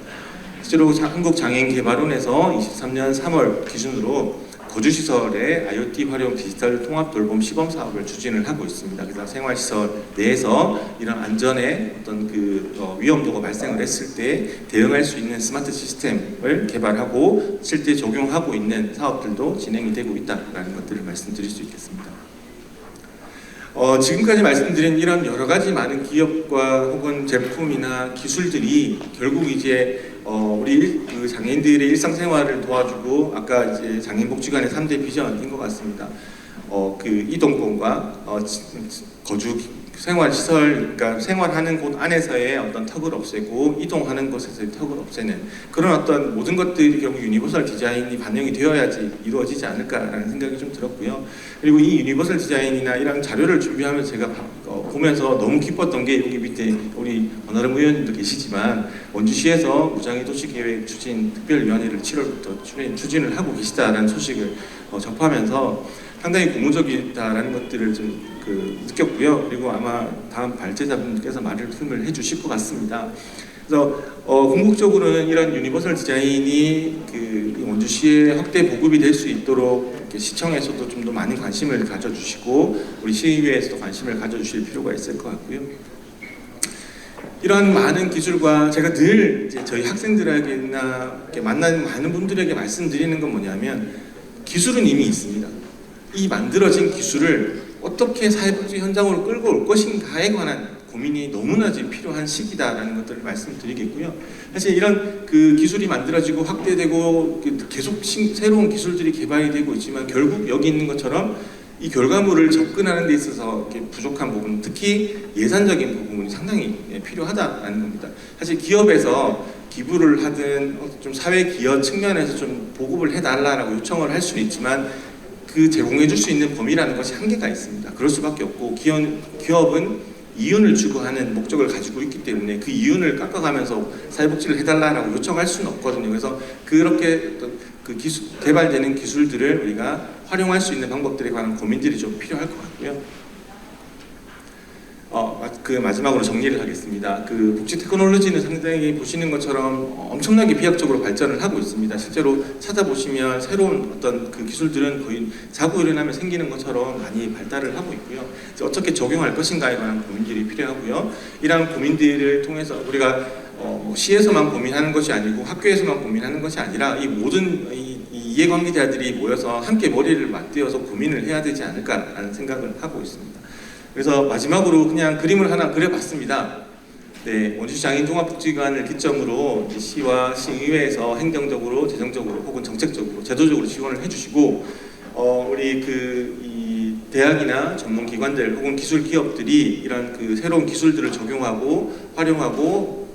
실제로 한국장애인개발원에서 23년 3월 기준으로 거주시설의 IoT 활용 디지털 통합 돌봄 시범 사업을 추진을 하고 있습니다. 그래서 생활시설 내에서 이런 안전에 어떤 위험도가 발생을 했을 때 대응할 수 있는 스마트 시스템을 개발하고 실제 적용하고 있는 사업들도 진행이 되고 있다라는 것들을 말씀드릴 수 있겠습니다. 지금까지 말씀드린 이런 여러 가지 많은 기업과 혹은 제품이나 기술들이 결국 이제 우리 장애인들의 일상생활을 도와주고 아까 이제 장애인복지관의 3대 비전인 것 같습니다. 이동권과 거주 생활시설, 그러니까 생활하는 곳 안에서의 어떤 턱을 없애고 이동하는 곳에서의 턱을 없애는 그런 어떤 모든 것들이 결국 유니버설 디자인이 반영이 되어야지 이루어지지 않을까라는 생각이 좀 들었고요. 그리고 이 유니버설 디자인이나 이런 자료를 준비하면서 제가 보면서 너무 기뻤던 게 여기 밑에 우리 원활음 의원님도 계시지만 원주시에서 무장애 도시계획 추진 특별위원회를 7월부터 추진을 하고 계시다라는 소식을 접하면서 상당히 고무적이다라는 것들을 좀 느꼈고요. 그리고 아마 다음 발제자분들께서 말을 틈을 해주실 것 같습니다. 그래서 궁극적으로는 이런 유니버설 디자인이 원주시에 확대 보급이 될 수 있도록 이렇게 시청에서도 좀 더 많은 관심을 가져주시고 우리 시의회에서도 관심을 가져주실 필요가 있을 것 같고요. 이런 많은 기술과 제가 늘 이제 저희 학생들에게나 이렇게 만나는 많은 분들에게 말씀드리는 건 뭐냐면 기술은 이미 있습니다. 이 만들어진 기술을 어떻게 사회복지 현장으로 끌고 올 것인가에 관한 고민이 너무나 필요한 시기다라는 것들을 말씀드리겠고요. 사실 이런 기술이 만들어지고 확대되고 계속 새로운 기술들이 개발이 되고 있지만 결국 여기 있는 것처럼 이 결과물을 접근하는 데 있어서 이렇게 부족한 부분, 특히 예산적인 부분이 상당히 필요하다라는 겁니다. 사실 기업에서 기부를 하든 좀 사회 기여 측면에서 좀 보급을 해달라고 요청을 할 수는 있지만 제공해 줄 수 있는 범위라는 것이 한계가 있습니다. 그럴 수밖에 없고 기업은 이윤을 추구하는 목적을 가지고 있기 때문에 그 이윤을 깎아가면서 사회복지를 해달라고 요청할 수는 없거든요. 그래서 그렇게 개발되는 기술들을 우리가 활용할 수 있는 방법들에 관한 고민들이 좀 필요할 것 같고요. 마지막으로 정리를 하겠습니다. 복지 테크놀로지는 상당히 보시는 것처럼 엄청나게 비약적으로 발전을 하고 있습니다. 실제로 찾아보시면 새로운 어떤 기술들은 거의 자고 일어나면 생기는 것처럼 많이 발달을 하고 있고요. 어떻게 적용할 것인가에 관한 고민들이 필요하고요. 이러한 고민들을 통해서 우리가 시에서만 고민하는 것이 아니고 학교에서만 고민하는 것이 아니라 이 모든 이해관계자들이 모여서 함께 머리를 맞대어서 고민을 해야 되지 않을까라는 생각을 하고 있습니다. 그래서 마지막으로 그냥 그림을 하나 그려봤습니다. 원주시 장애인종합복지관을 기점으로 시와 시의회에서 행정적으로, 재정적으로 혹은 정책적으로, 제도적으로 지원을 해주시고 우리 이 대학이나 전문기관들 혹은 기술 기업들이 이런 새로운 기술들을 적용하고 활용하고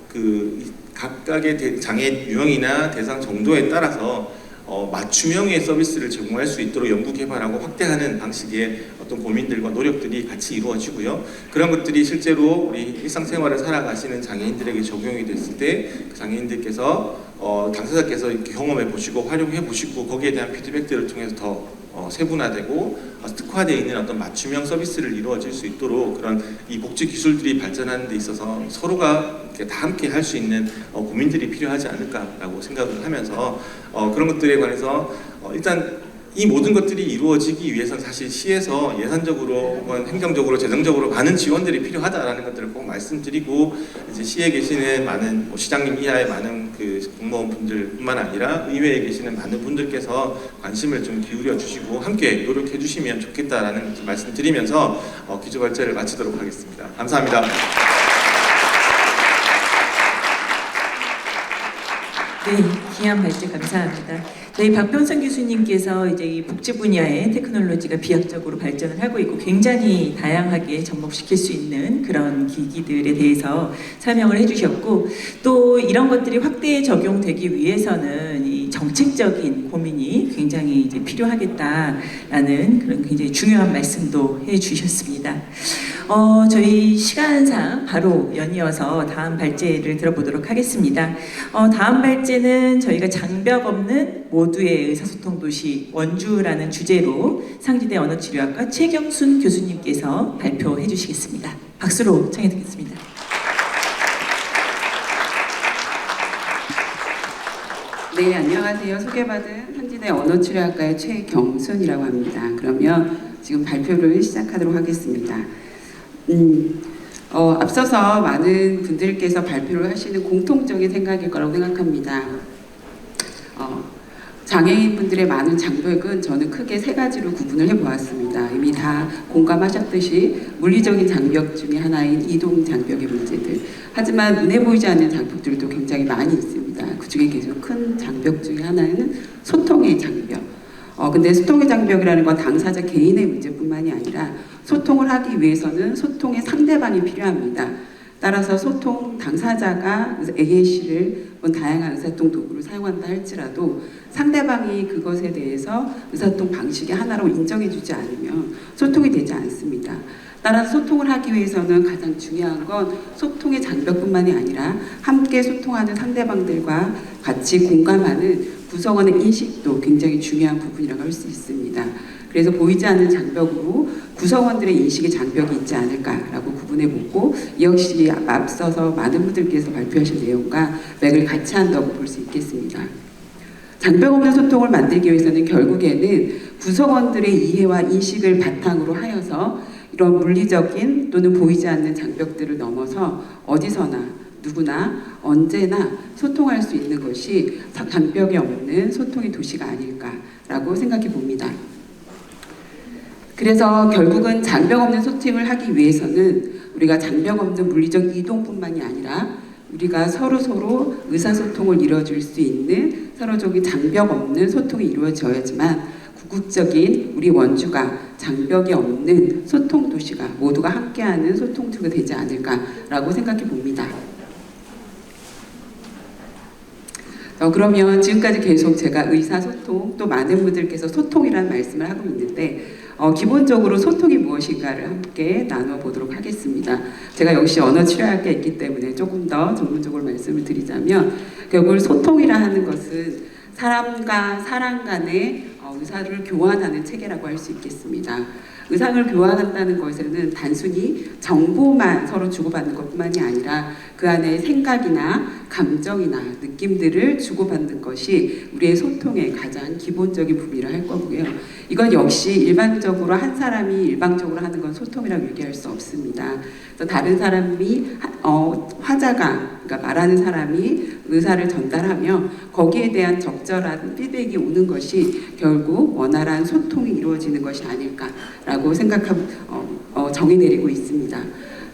각각의 장애 유형이나 대상 정도에 따라서 맞춤형의 서비스를 제공할 수 있도록 연구 개발하고 확대하는 방식의 어떤 고민들과 노력들이 같이 이루어지고요. 그런 것들이 실제로 우리 일상생활을 살아가시는 장애인들에게 적용이 됐을 때 장애인들께서 당사자께서 이렇게 경험해 보시고 활용해 보시고 거기에 대한 피드백들을 통해서 더 세분화되고 특화되어 있는 어떤 맞춤형 서비스를 이루어질 수 있도록 그런 이 복지 기술들이 발전하는 데 있어서 서로가 이렇게 다 함께 할 수 있는 고민들이 필요하지 않을까라고 생각을 하면서 그런 것들에 관해서 일단 이 모든 것들이 이루어지기 위해서는 사실 시에서 예산적으로 혹은 행정적으로 재정적으로 많은 지원들이 필요하다라는 것들을 꼭 말씀드리고 이제 시에 계시는 많은 시장님 이하의 많은 공무원분들뿐만 아니라 의회에 계시는 많은 분들께서 관심을 좀 기울여 주시고 함께 노력해 주시면 좋겠다라는 말씀드리면서 기조발제를 마치도록 하겠습니다. 감사합니다. 네, 귀한 발제 감사합니다. 저희 박병선 교수님께서 이제 이 복지 분야의 테크놀로지가 비약적으로 발전을 하고 있고 굉장히 다양하게 접목시킬 수 있는 그런 기기들에 대해서 설명을 해주셨고 또 이런 것들이 확대 적용되기 위해서는 이 정책적인 고민이 굉장히 이제 필요하겠다라는 그런 굉장히 중요한 말씀도 해주셨습니다. 저희 시간상 바로 연이어서 다음 발제를 들어보도록 하겠습니다. 다음 발제는 저희가 장벽 없는 모두의 의사소통 도시 원주라는 주제로 상지대 언어치료학과 최경순 교수님께서 발표해 주시겠습니다. 박수로 청해 듣겠습니다. 네, 안녕하세요. 소개받은 상지대 언어치료학과의 최경순이라고 합니다. 그러면 지금 발표를 시작하도록 하겠습니다. 앞서서 많은 분들께서 발표를 하시는 공통적인 생각일 거라고 생각합니다. 장애인분들의 많은 장벽은 저는 크게 세 가지로 구분을 해보았습니다. 이미 다 공감하셨듯이 물리적인 장벽 중에 하나인 이동 장벽의 문제들. 하지만 눈에 보이지 않는 장벽들도 굉장히 많이 있습니다. 그 중에 계속 큰 장벽 중에 하나는 소통의 장벽. 근데 소통의 장벽이라는 건 당사자 개인의 문제뿐만이 아니라 소통을 하기 위해서는 소통의 상대방이 필요합니다. 따라서 소통 당사자가 AAC를 다양한 의사소통 도구를 사용한다 할지라도 상대방이 그것에 대해서 의사소통 방식의 하나로 인정해주지 않으면 소통이 되지 않습니다. 따라서 소통을 하기 위해서는 가장 중요한 건 소통의 장벽뿐만이 아니라 함께 소통하는 상대방들과 같이 공감하는 구성원의 인식도 굉장히 중요한 부분이라고 할 수 있습니다. 그래서 보이지 않는 장벽으로 구성원들의 인식의 장벽이 있지 않을까라고 구분해보고 이 역시 앞서서 많은 분들께서 발표하신 내용과 맥을 같이 한다고 볼 수 있겠습니다. 장벽 없는 소통을 만들기 위해서는 결국에는 구성원들의 이해와 인식을 바탕으로 하여서 이런 물리적인 또는 보이지 않는 장벽들을 넘어서 어디서나 누구나 언제나 소통할 수 있는 것이 장벽이 없는 소통의 도시가 아닐까라고 생각해 봅니다. 그래서 결국은 장벽 없는 소통을 하기 위해서는 우리가 장벽 없는 물리적 이동뿐만이 아니라 우리가 서로 의사소통을 이루어줄 수 있는 서로적인 장벽 없는 소통이 이루어져야지만 궁극적인 우리 원주가 장벽이 없는 소통 도시가 모두가 함께하는 소통 도시가 되지 않을까라고 생각해 봅니다. 그러면 지금까지 계속 제가 의사소통 또 많은 분들께서 소통이라는 말씀을 하고 있는데 기본적으로 소통이 무엇인가를 함께 나눠보도록 하겠습니다. 제가 역시 언어치료학과에 있기 때문에 조금 더 전문적으로 말씀을 드리자면 결국 소통이라 하는 것은 사람과 사람 간의 의사를 교환하는 체계라고 할 수 있겠습니다. 의상을 교환한다는 것에는 단순히 정보만 서로 주고받는 것뿐만이 아니라 그 안에 생각이나 감정이나 느낌들을 주고받는 것이 우리의 소통의 가장 기본적인 부분이라 할 거고요. 이건 역시 일반적으로 한 사람이 일방적으로 하는 건 소통이라고 얘기할 수 없습니다. 그래서 다른 사람이 화자가 그러니까 말하는 사람이 의사를 전달하며 거기에 대한 적절한 피드백이 오는 것이 결국 원활한 소통이 이루어지는 것이 아닐까라고 생각하고 정의 내리고 있습니다.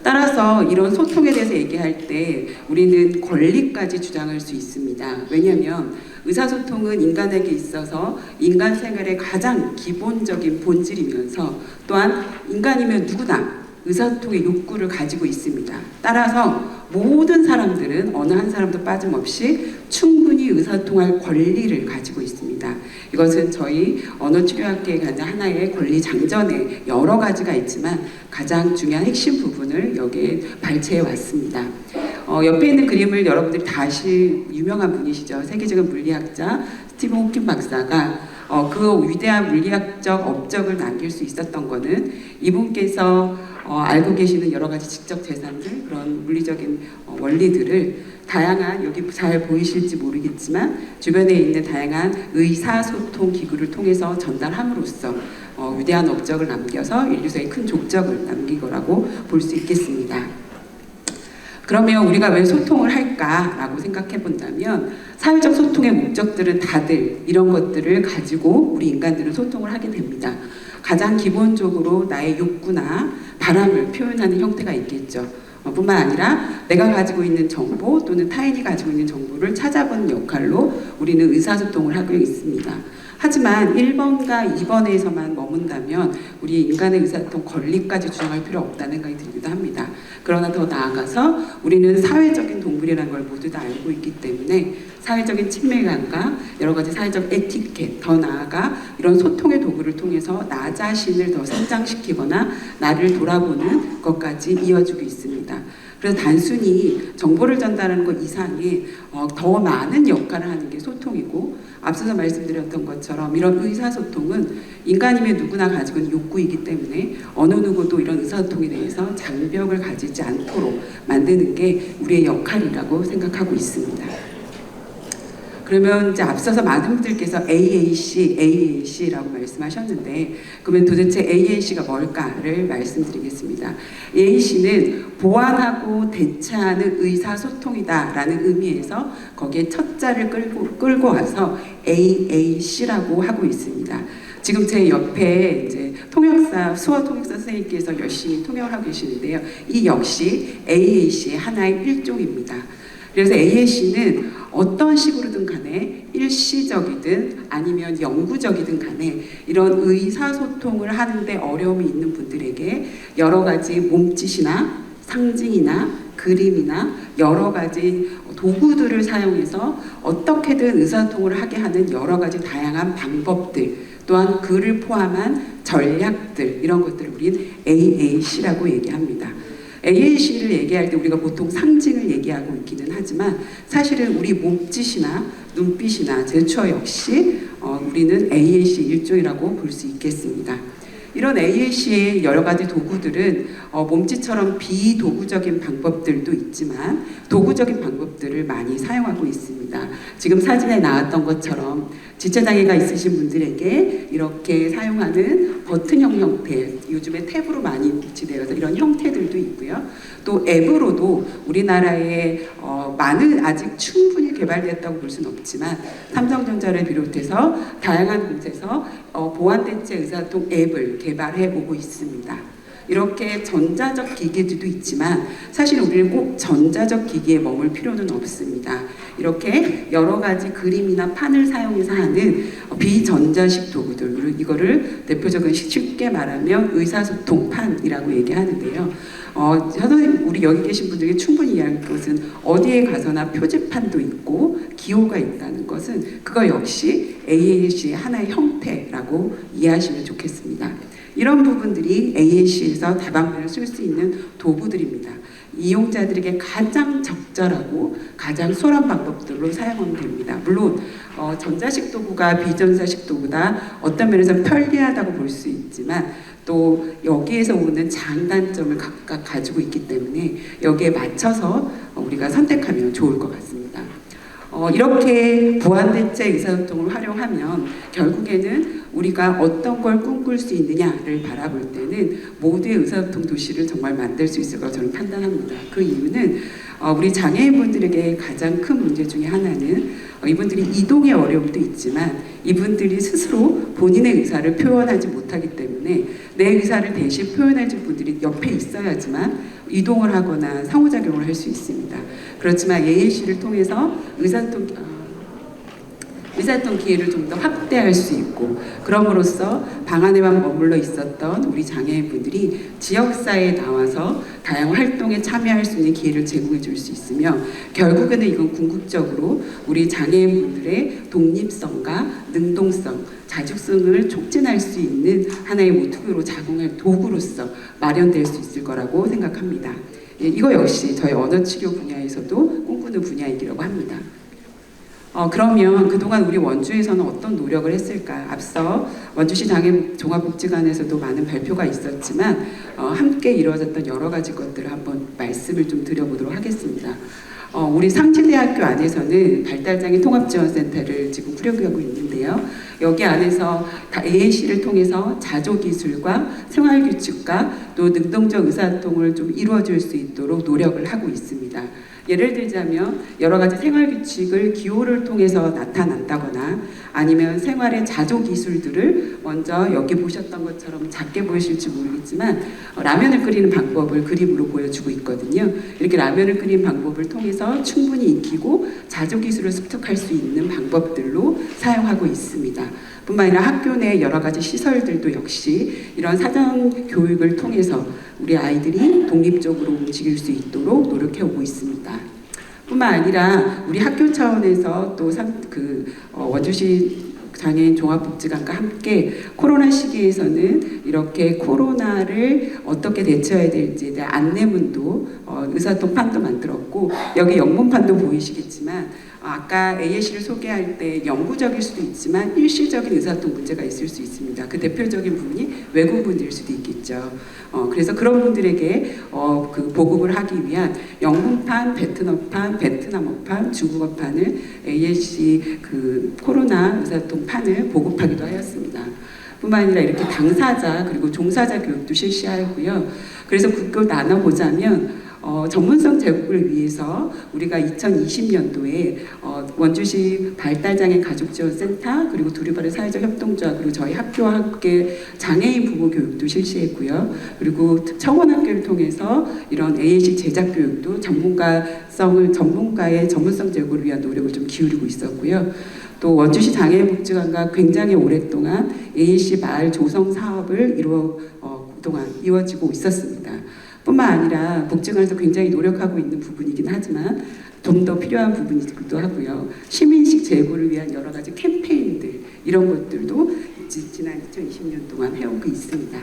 따라서 이런 소통에 대해서 얘기할 때 우리는 권리까지 주장할 수 있습니다. 왜냐하면 의사소통은 인간에게 있어서 인간 생활의 가장 기본적인 본질이면서 또한 인간이면 누구나 의사소통의 욕구를 가지고 있습니다. 따라서 모든 사람들은 어느 한 사람도 빠짐없이 충분히 의사소통할 권리를 가지고 있습니다. 이것은 저희 언어치료학계의 하나의 권리 장전에 여러 가지가 있지만 가장 중요한 핵심 부분을 여기에 발췌해 왔습니다. 옆에 있는 그림을 여러분들이 다 아실 유명한 분이시죠. 세계적인 물리학자 스티븐 호킹 박사가 그 위대한 물리학적 업적을 남길 수 있었던 거는 이분께서 알고 계시는 여러 가지 지적 재산들, 그런 물리적인 원리들을 다양한, 여기 잘 보이실지 모르겠지만 주변에 있는 다양한 의사소통 기구를 통해서 전달함으로써 위대한 업적을 남겨서 인류사에 큰 족적을 남긴 거라고 볼 수 있겠습니다. 그러면 우리가 왜 소통을 할까라고 생각해 본다면 사회적 소통의 목적들은 다들 이런 것들을 가지고 우리 인간들은 소통을 하게 됩니다. 가장 기본적으로 나의 욕구나 바람을 표현하는 형태가 있겠죠. 뿐만 아니라 내가 가지고 있는 정보 또는 타인이 가지고 있는 정보를 찾아보는 역할로 우리는 의사소통을 하고 있습니다. 하지만 1번과 2번에서만 머문다면 우리 인간의 의사소통 권리까지 주장할 필요 없다는 생각이 들기도 합니다. 그러나 더 나아가서 우리는 사회적인 동물이라는 걸 모두 다 알고 있기 때문에 사회적인 친밀감과 여러 가지 사회적 에티켓, 더 나아가 이런 소통의 도구를 통해서 나 자신을 더 성장시키거나 나를 돌아보는 것까지 이어지고 있습니다. 그래서 단순히 정보를 전달하는 것 이상의 더 많은 역할을 하는 게 소통이고, 앞서서 말씀드렸던 것처럼 이런 의사소통은 인간이면 누구나 가지고 있는 욕구이기 때문에 어느 누구도 이런 의사소통에 대해서 장벽을 가지지 않도록 만드는 게 우리의 역할이라고 생각하고 있습니다. 그러면 이제 앞서서 많은 분들께서 AAC라고 말씀하셨는데, 그러면 도대체 AAC가 뭘까를 말씀드리겠습니다. AAC는 보완하고 대체하는 의사소통이다라는 의미에서 거기에 첫 자를 끌고 와서 AAC라고 하고 있습니다. 지금 제 옆에 이제 수어 통역사 선생님께서 열심히 통역을 하고 계시는데요. 이 역시 AAC의 하나의 일종입니다. 그래서 AAC는 어떤 식으로든 간에 일시적이든 아니면 영구적이든 간에 이런 의사소통을 하는데 어려움이 있는 분들에게 여러 가지 몸짓이나 상징이나 그림이나 여러 가지 도구들을 사용해서 어떻게든 의사소통을 하게 하는 여러 가지 다양한 방법들, 또한 그를 포함한 전략들, 이런 것들을 우리는 AAC라고 얘기합니다. AAC를 얘기할 때 우리가 보통 상징을 얘기하고 있기는 하지만 사실은 우리 몸짓이나 눈빛이나 제스처 역시 우리는 AAC 일종이라고 볼 수 있겠습니다. 이런 AAC의 여러 가지 도구들은 몸짓처럼 비도구적인 방법들도 있지만 도구적인 방법들을 많이 사용하고 있습니다. 지금 사진에 나왔던 것처럼 지체장애가 있으신 분들에게 이렇게 사용하는 버튼형 형태, 요즘에 탭으로 많이 비치되어서 이런 형태들도 있고요. 또 앱으로도 우리나라에 많은, 아직 충분히 개발됐다고 볼 수는 없지만 삼성전자를 비롯해서 다양한 곳에서 보완대체 의사소통 앱을 개발해 오고 있습니다. 이렇게 전자적 기기들도 있지만 사실 우리는 꼭 전자적 기기에 머물 필요는 없습니다. 이렇게 여러 가지 그림이나 판을 사용해서 하는 비전자식 도구들, 그리고 이거를 대표적으로 쉽게 말하면 의사소통판이라고 얘기하는데요. 선생님, 우리 여기 계신 분들에게 충분히 이해할 것은 어디에 가서나 표지판도 있고 기호가 있다는 것은 그거 역시 AAC의 하나의 형태라고 이해하시면 좋겠습니다. 이런 부분들이 AAC에서 다방면을 쓸 수 있는 도구들입니다. 이용자들에게 가장 적절하고 가장 수월한 방법들로 사용하면 됩니다. 물론 전자식 도구가 비전자식 도구보다 어떤 면에서 편리하다고 볼 수 있지만 또 여기에서 오는 장단점을 각각 가지고 있기 때문에 여기에 맞춰서 우리가 선택하면 좋을 것 같습니다. 이렇게 보완대체 의사소통을 활용하면 결국에는 우리가 어떤 걸 꿈꿀 수 있느냐를 바라볼 때는 모두의 의사소통 도시를 정말 만들 수 있을 거라고 저는 판단합니다. 그 이유는 우리 장애인분들에게 가장 큰 문제 중에 하나는 이분들이 이동의 어려움도 있지만 이분들이 스스로 본인의 의사를 표현하지 못하기 때문에 내 의사를 대신 표현해줄 분들이 옆에 있어야지만 이동을 하거나 상호작용을 할 수 있습니다. 그렇지만 AAC를 통해서 의사소통 기회를 좀 더 확대할 수 있고, 그럼으로써 방 안에만 머물러 있었던 우리 장애인분들이 지역사회에 나와서 다양한 활동에 참여할 수 있는 기회를 제공해 줄 수 있으며, 결국에는 이건 궁극적으로 우리 장애인분들의 독립성과 능동성, 자주성을 촉진할 수 있는 하나의 모티브로 작용할 도구로서 마련될 수 있을 거라고 생각합니다. 이거 역시 저희 언어치료 분야에서도 꿈꾸는 분야이기라고 합니다. 그러면 그동안 우리 원주에서는 어떤 노력을 했을까? 앞서 원주시 장애인 종합복지관에서도 많은 발표가 있었지만 함께 이루어졌던 여러 가지 것들을 한번 말씀을 좀 드려보도록 하겠습니다. 우리 상지대학교 안에서는 발달장애 통합지원센터를 지금 꾸려가고 있는데요. 여기 안에서 AAC를 통해서 자조기술과 생활규칙과 또 능동적 의사소통을 좀 이루어질 수 있도록 노력을 하고 있습니다. 예를 들자면 여러 가지 생활규칙을 기호를 통해서 나타난다거나 아니면 생활의 자조기술들을 먼저 여기 보셨던 것처럼 작게 보이실지 모르겠지만 라면을 끓이는 방법을 그림으로 보여주고 있거든요. 이렇게 라면을 끓이는 방법을 통해서 충분히 익히고 자조기술을 습득할 수 있는 방법들로 사용하고 있습니다. 뿐만 아니라 학교 내 여러 가지 시설들도 역시 이런 사전 교육을 통해서 우리 아이들이 독립적으로 움직일 수 있도록 노력해 오고 있습니다. 뿐만 아니라 우리 학교 차원에서 또 원주시 장애인 종합복지관과 함께 코로나 시기에서는 이렇게 코로나를 어떻게 대처해야 될지에 대한 안내문도 의사통판도 만들었고, 여기 영문판도 보이시겠지만 아까 AAC를 소개할 때 영구적일 수도 있지만 일시적인 의사소통 문제가 있을 수 있습니다. 그 대표적인 부분이 외국분들일 수도 있겠죠. 그래서 그런 분들에게 그 보급을 하기 위한 영문판, 베트남어판, 중국어판을 AAC 그 코로나 의사소통판을 보급하기도 하였습니다. 뿐만 아니라 이렇게 당사자 그리고 종사자 교육도 실시하였고요. 그래서 그걸 나눠보자면 전문성 제고를 위해서 우리가 2020년도에 원주시 발달장애 가족지원센터 그리고 두리발의 사회적 협동조합 그리고 저희 학교와 함께 장애인 부모 교육도 실시했고요. 그리고 청원학교를 통해서 이런 AAC 제작 교육도 전문가의 전문성 제고를 위한 노력을 좀 기울이고 있었고요. 또 원주시 장애인복지관과 굉장히 오랫동안 AAC 마을 조성 사업을 그동안 이루어지고 있었습니다. 뿐만 아니라 복지관에서 굉장히 노력하고 있는 부분이긴 하지만 좀 더 필요한 부분이기도 하고요. 시민식 제고를 위한 여러 가지 캠페인들 이런 것들도 지난 2020년 동안 해오고 있습니다.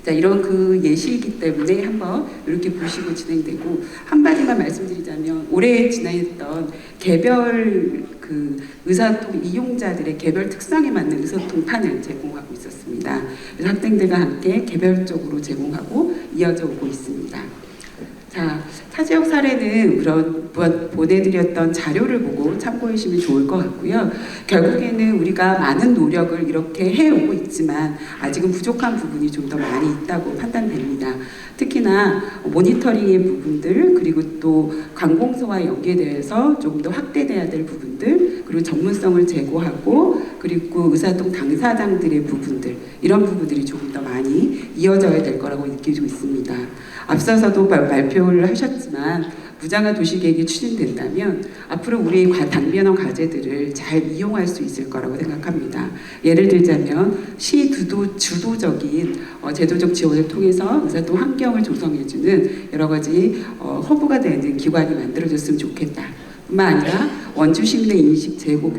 자, 이런 그 예시이기 때문에 한번 이렇게 보시고 진행되고, 한마디만 말씀드리자면 올해 진행했던 개별 그 의사소통 이용자들의 개별 특성에 맞는 의사소통판을 제공하고 있었습니다. 그래서 학생들과 함께 개별적으로 제공하고 이어져 오고 있습니다. 자, 타 지역 사례는 그런 보내드렸던 자료를 보고 참고해 주시면 좋을 것 같고요. 결국에는 우리가 많은 노력을 이렇게 해오고 있지만 아직은 부족한 부분이 좀 더 많이 있다고 판단됩니다. 특히나 모니터링의 부분들 그리고 또 관공서와 연계돼서 조금 더 확대돼야 될 부분들 그리고 전문성을 제고하고 그리고 의사소통 당사자들의 부분들 이런 부분들이 조금 더 많이 이어져야 될 거라고 느끼고 있습니다. 앞서서도 발표를 하셨지만 무장화 도시계획이 추진된다면 앞으로 우리 당면허 과제들을 잘 이용할 수 있을 거라고 생각합니다. 예를 들자면 시 주도적인 제도적 지원을 통해서 의사소통 환경을 조성해주는 여러 가지 허브가 되는 기관이 만들어졌으면 좋겠다. 뿐만 아니라 원주 시민의 인식 제고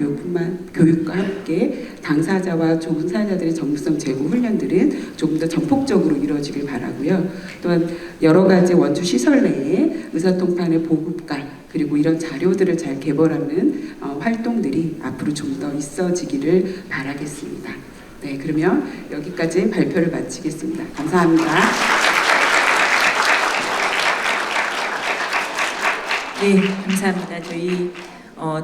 교육과 함께 당사자와 종사자들의 전문성 제고 훈련들은 조금 더 전폭적으로 이루어지길 바라고요. 또한 여러 가지 원주 시설 내에 의사소통판의 보급과 그리고 이런 자료들을 잘 개발하는 활동들이 앞으로 좀 더 있어지기를 바라겠습니다. 네, 그러면 여기까지 발표를 마치겠습니다. 감사합니다. 네, 감사합니다. 저희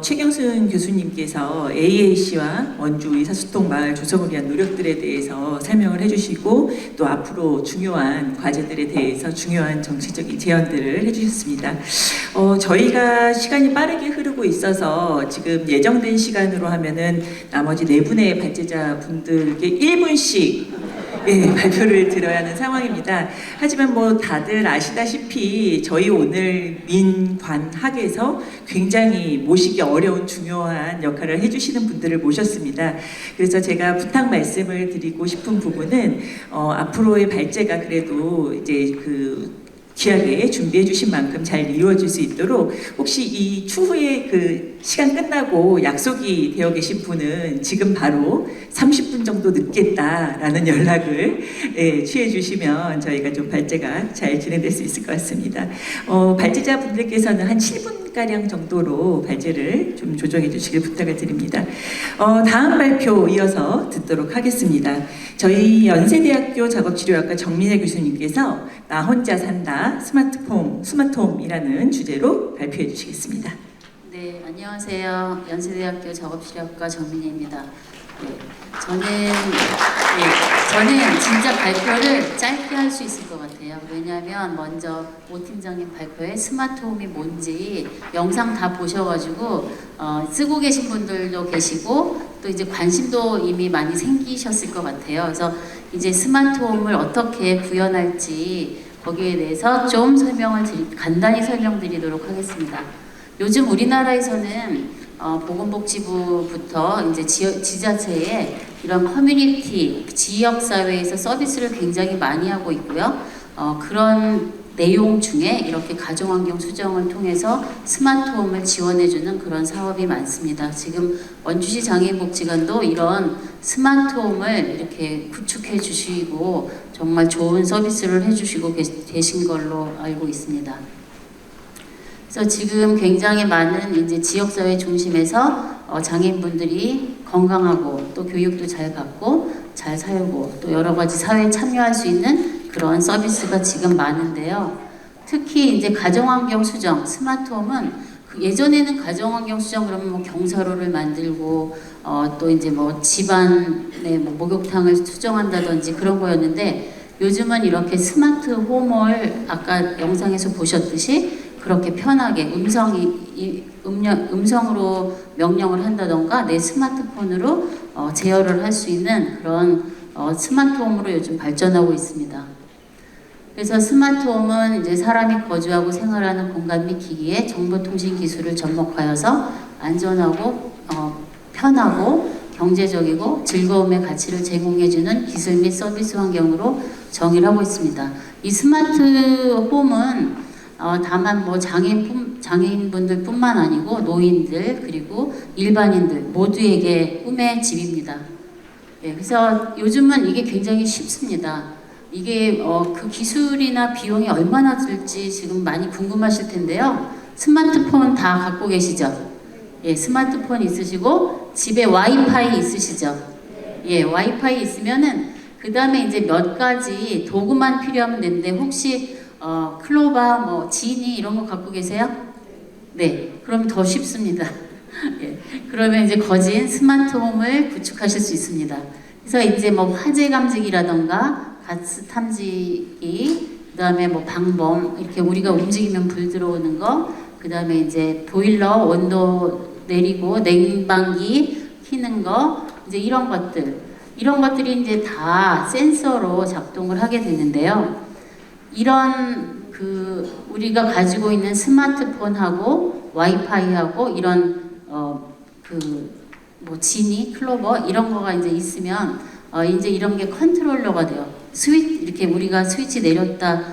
최경순 교수님께서 AAC와 원주 의사소통 마을 조성을 위한 노력들에 대해서 설명을 해주시고 또 앞으로 중요한 과제들에 대해서 중요한 정치적인 제언들을 해주셨습니다. 저희가 시간이 빠르게 흐르고 있어서 지금 예정된 시간으로 하면은 나머지 4분의 발제자 분들께 1분씩 발표를 들어야 하는 상황입니다. 하지만 뭐 다들 아시다시피 저희 오늘 민관학에서 굉장히 모시기 어려운 중요한 역할을 해주시는 분들을 모셨습니다. 그래서 제가 부탁 말씀을 드리고 싶은 부분은 앞으로의 발제가 그래도 이제 귀하게 준비해 주신 만큼 잘 이루어질 수 있도록 혹시 이 추후에 그 시간 끝나고 약속이 되어 계신 분은 지금 바로 30분 정도 늦겠다라는 연락을 취해 주시면 저희가 좀 발제가 잘 진행될 수 있을 것 같습니다. 발제자 분들께서는 한 7분가량 정도로 발제를 좀 조정해 주시길 부탁을 드립니다. 다음 발표 이어서 듣도록 하겠습니다. 저희 연세대학교 작업치료학과 정민혜 교수님께서 나 혼자 산다 스마트홈이라는 주제로 발표해 주시겠습니다. 네, 안녕하세요. 연세대학교 작업치료학과 정민혜입니다. 저는 진짜 발표를 짧게 할 수 있을 것 같아요. 왜냐하면 먼저 오 팀장님 발표에 스마트홈이 뭔지 영상 다 보셔가지고 쓰고 계신 분들도 계시고 또 이제 관심도 이미 많이 생기셨을 것 같아요. 그래서 이제 스마트홈을 어떻게 구현할지 거기에 대해서 좀 간단히 설명드리도록 하겠습니다. 요즘 우리나라에서는 보건복지부부터 이제 지자체에 이런 커뮤니티, 지역사회에서 서비스를 굉장히 많이 하고 있고요. 그런 내용 중에 이렇게 가정환경 수정을 통해서 스마트홈을 지원해주는 그런 사업이 많습니다. 지금 원주시 장애인복지관도 이런 스마트홈을 이렇게 구축해 주시고 정말 좋은 서비스를 해주시고 계신 걸로 알고 있습니다. 그래서 지금 굉장히 많은 이제 지역사회 중심에서 장애인분들이 건강하고 또 교육도 잘 받고 잘 살고 또 여러 가지 사회에 참여할 수 있는 그런 서비스가 지금 많은데요. 특히 이제 가정환경 수정, 스마트홈은 예전에는 가정환경 수정 그러면 뭐 경사로를 만들고 또 이제 뭐 집안에 뭐 목욕탕을 수정한다든지 그런 거였는데 요즘은 이렇게 스마트홈을 아까 영상에서 보셨듯이 그렇게 편하게 음성으로 명령을 한다던가 내 스마트폰으로 제어를 할 수 있는 그런 스마트홈으로 요즘 발전하고 있습니다. 그래서 스마트홈은 이제 사람이 거주하고 생활하는 공간 및 기기에 정보통신 기술을 접목하여서 안전하고 편하고 경제적이고 즐거움의 가치를 제공해주는 기술 및 서비스 환경으로 정의를 하고 있습니다. 이 스마트홈은 다만 뭐 장애인분들뿐만 아니고 노인들 그리고 일반인들 모두에게 꿈의 집입니다. 네, 그래서 요즘은 이게 굉장히 쉽습니다. 이게 그 기술이나 비용이 얼마나 들지 지금 많이 궁금하실 텐데요. 스마트폰 다 갖고 계시죠? 예, 스마트폰 있으시고 집에 와이파이 있으시죠? 예, 와이파이 있으면은 그 다음에 이제 몇 가지 도구만 필요하면 되는데 혹시 클로바, 뭐 지니 이런 거 갖고 계세요? 네, 그럼 더 쉽습니다. 예, 그러면 이제 거진 스마트홈을 구축하실 수 있습니다. 그래서 이제 뭐 화재 감지기라던가 가스 탐지기, 그 다음에 뭐 방범 이렇게 우리가 움직이면 불 들어오는 거, 그 다음에 이제 보일러 온도 내리고 냉방기 켜는 거, 이제 이런 것들이 이제 다 센서로 작동을 하게 되는데요. 이런 우리가 가지고 있는 스마트폰하고 와이파이하고 이런 뭐 지니, 클로버 이런 거가 이제 있으면 이제 이런 게 컨트롤러가 돼요. 이렇게 우리가 스위치 내렸다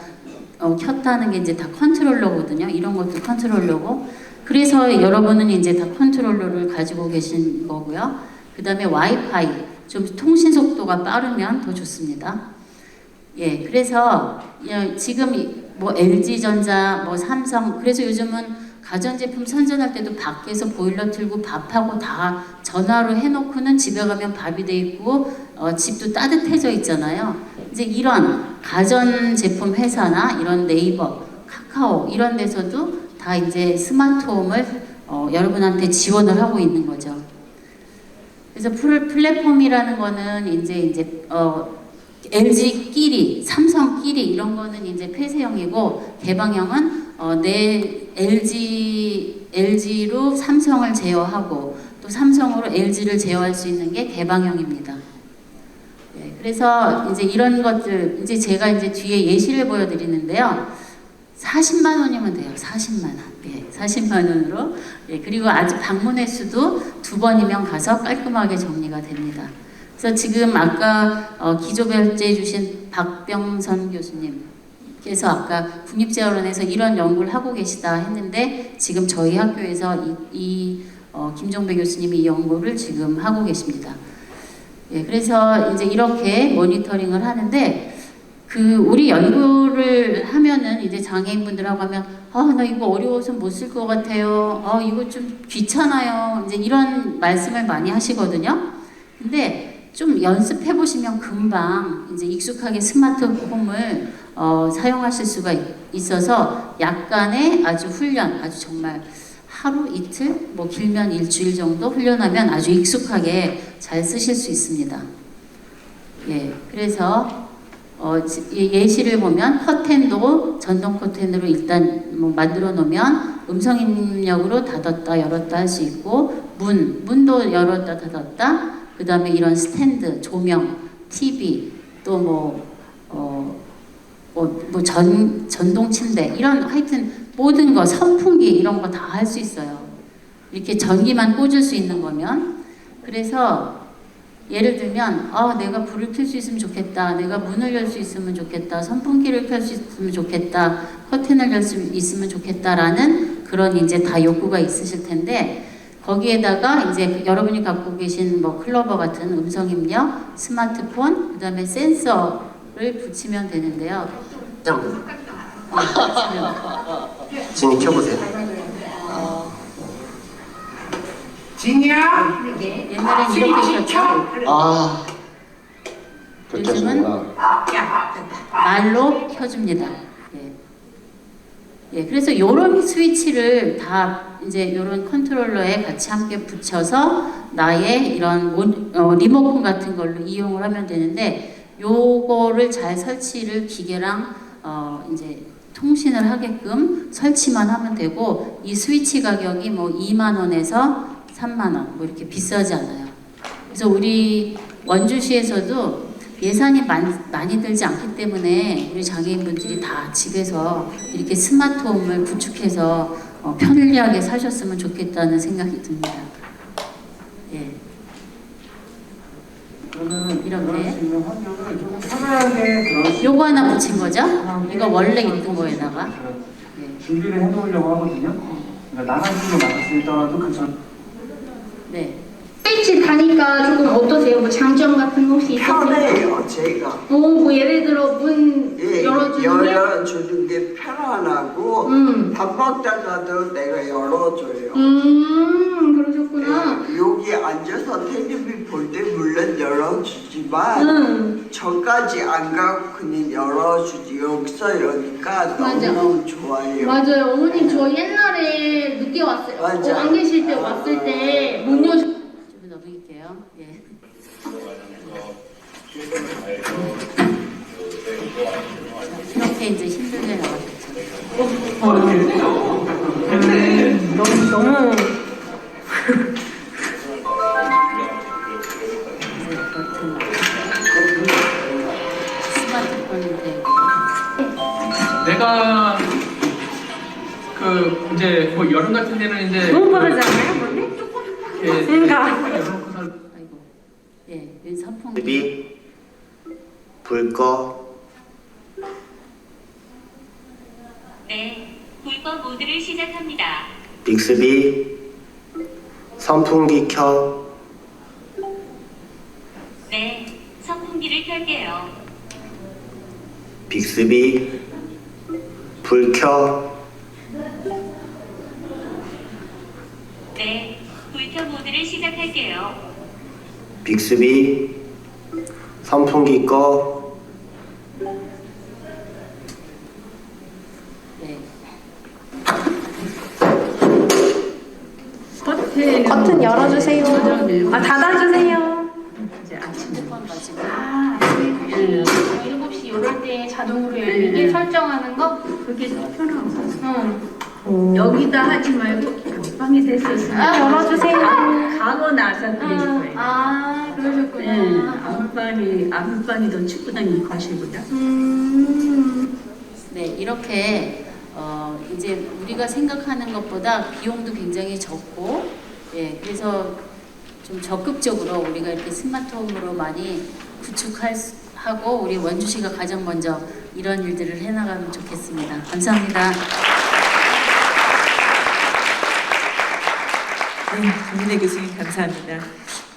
켰다는 게 이제 다 컨트롤러거든요. 이런 것도 컨트롤러고. 그래서 여러분은 이제 다 컨트롤러를 가지고 계신 거고요. 그 다음에 와이파이, 좀 통신 속도가 빠르면 더 좋습니다. 예, 그래서 지금 뭐 LG전자, 뭐 삼성, 그래서 요즘은 가전제품 선전할 때도 밖에서 보일러 틀고 밥하고 다 전화로 해놓고는 집에 가면 밥이 돼 있고 집도 따뜻해져 있잖아요. 이제 이런 가전제품 회사나 이런 네이버, 카카오 이런 데서도 다 이제 스마트홈을 여러분한테 지원을 하고 있는 거죠. 그래서 플랫폼이라는 거는 이제 LG끼리, 삼성끼리 이런 거는 이제 폐쇄형이고 개방형은 내 LG로 삼성을 제어하고 또 삼성으로 LG를 제어할 수 있는 게 개방형입니다. 네, 그래서 이제 이런 것들 이제 제가 이제 뒤에 예시를 보여드리는데요. 40만 원이면 돼요. 40만 원. 예, 40만 원으로. 예, 그리고 아직 방문 횟수도 2번이면 가서 깔끔하게 정리가 됩니다. 그래서 지금 아까 기조별제 주신 박병선 교수님께서 아까 국립재활원에서 이런 연구를 하고 계시다 했는데 지금 저희 학교에서 김종배 교수님이 이 연구를 지금 하고 계십니다. 예, 그래서 이제 이렇게 모니터링을 하는데 우리 연구를 하면은 이제 장애인분들하고 하면 나 이거 어려워서 못 쓸 것 같아요. 이거 좀 귀찮아요. 이제 이런 말씀을 많이 하시거든요. 근데 좀 연습해 보시면 금방 이제 익숙하게 스마트홈을 사용하실 수가 있어서 약간의 아주 훈련, 아주 정말 하루 이틀, 뭐 길면 일주일 정도 훈련하면 아주 익숙하게 잘 쓰실 수 있습니다. 예, 그래서 예시를 보면 커튼도 전동 커튼으로 일단 뭐 만들어 놓으면 음성 입력으로 닫았다 열었다 할 수 있고 문도 열었다 닫았다, 그 다음에 이런 스탠드, 조명, TV, 또 전동 침대 이런 하여튼 모든 거, 선풍기 이런 거 다 할 수 있어요. 이렇게 전기만 꽂을 수 있는 거면. 그래서 예를 들면 내가 불을 켤 수 있으면 좋겠다, 내가 문을 열 수 있으면 좋겠다, 선풍기를 켤 수 있으면 좋겠다, 커튼을 열 수 있으면 좋겠다라는 그런 이제 다 욕구가 있으실 텐데, 거기에다가 이제 여러분이 갖고 계신 뭐 클로버 같은 음성 입력, 스마트폰, 그다음에 센서를 붙이면 되는데요. 진이 켜보세요. 진이야? 옛날엔 이렇게 켰죠. 요즘은 말로 켜줍니다. 그래서 이런 스위치를 다 이제 이런 컨트롤러에 같이 함께 붙여서 나의 이런 리모컨 같은 걸로 이용을 하면 되는데, 요거를 잘 설치를 기계랑 이제 통신을 하게끔 설치만 하면 되고, 이 스위치 가격이 뭐 2만 원에서 3만 원 뭐 이렇게 비싸지 않아요. 그래서 우리 원주시에서도 예산이 많이 들지 않기 때문에 우리 장애인분들이 다 집에서 이렇게 스마트홈을 구축해서 편리하게 사셨으면 좋겠다는 생각이 듭니다. 이렇게 요거 하나 붙인 거죠? 이거 원래 있던 거에다가 준비를 해놓으려고 하거든요. 그러니까 나만 신경 맡았을 때라도 괜찮아요. 스위치 다니까 조금 어떠세요? 뭐 장점 같은 거 혹시 있으세요? 편해요, 제가. 뭐 예를 들어 문 열어주는 게 편안하고 밥 먹다가도 내가 열어줘요. 그러셨구나. 여기 앉아서 텔레비 볼 때 물론 열어주지만 저까지 안 가고 그냥 열어주지. 여기서 여니까 너무 좋아요. 맞아요. 어머님 저 옛날에 늦게 왔어요. 안 계실 때 왔을 때 문 여주. 좀 넘길게요. 이렇게 이제 힘들게 나왔겠죠. 너무 스마트폰인데 내가 그 이제 뭐 여름 같은 데는 이제 너무 빠르잖아요, 뭔데? 그러니까. 선풍기. 불 꺼. 네, 불법 모드를 시작합니다. 빅스비 선풍기 켜. 네, 선풍기를 켤게요. 빅스비 불 켜. 네, 불켜 모드를 시작할게요. 빅스비 선풍기 꺼. 커튼 열어주세요. 닫아주세요. 이제 핸드폰 가지고 7시 이럴 때 자동으로 열리게 설정하는 거? 그게 편하고. 여기다 하지 말고 옆방에 됐었으면 열어주세요. 가고 나서 그랬을 거예요. 그러셨구나. 안방이 더 춥거든요, 거실보다. 이렇게 이제 우리가 생각하는 것보다 비용도 굉장히 적고, 그래서 좀 적극적으로 우리가 이렇게 스마트홈으로 많이 구축하고 우리 원주시가 가장 먼저 이런 일들을 해나가면 좋겠습니다. 감사합니다. 정민혜 교수님 감사합니다.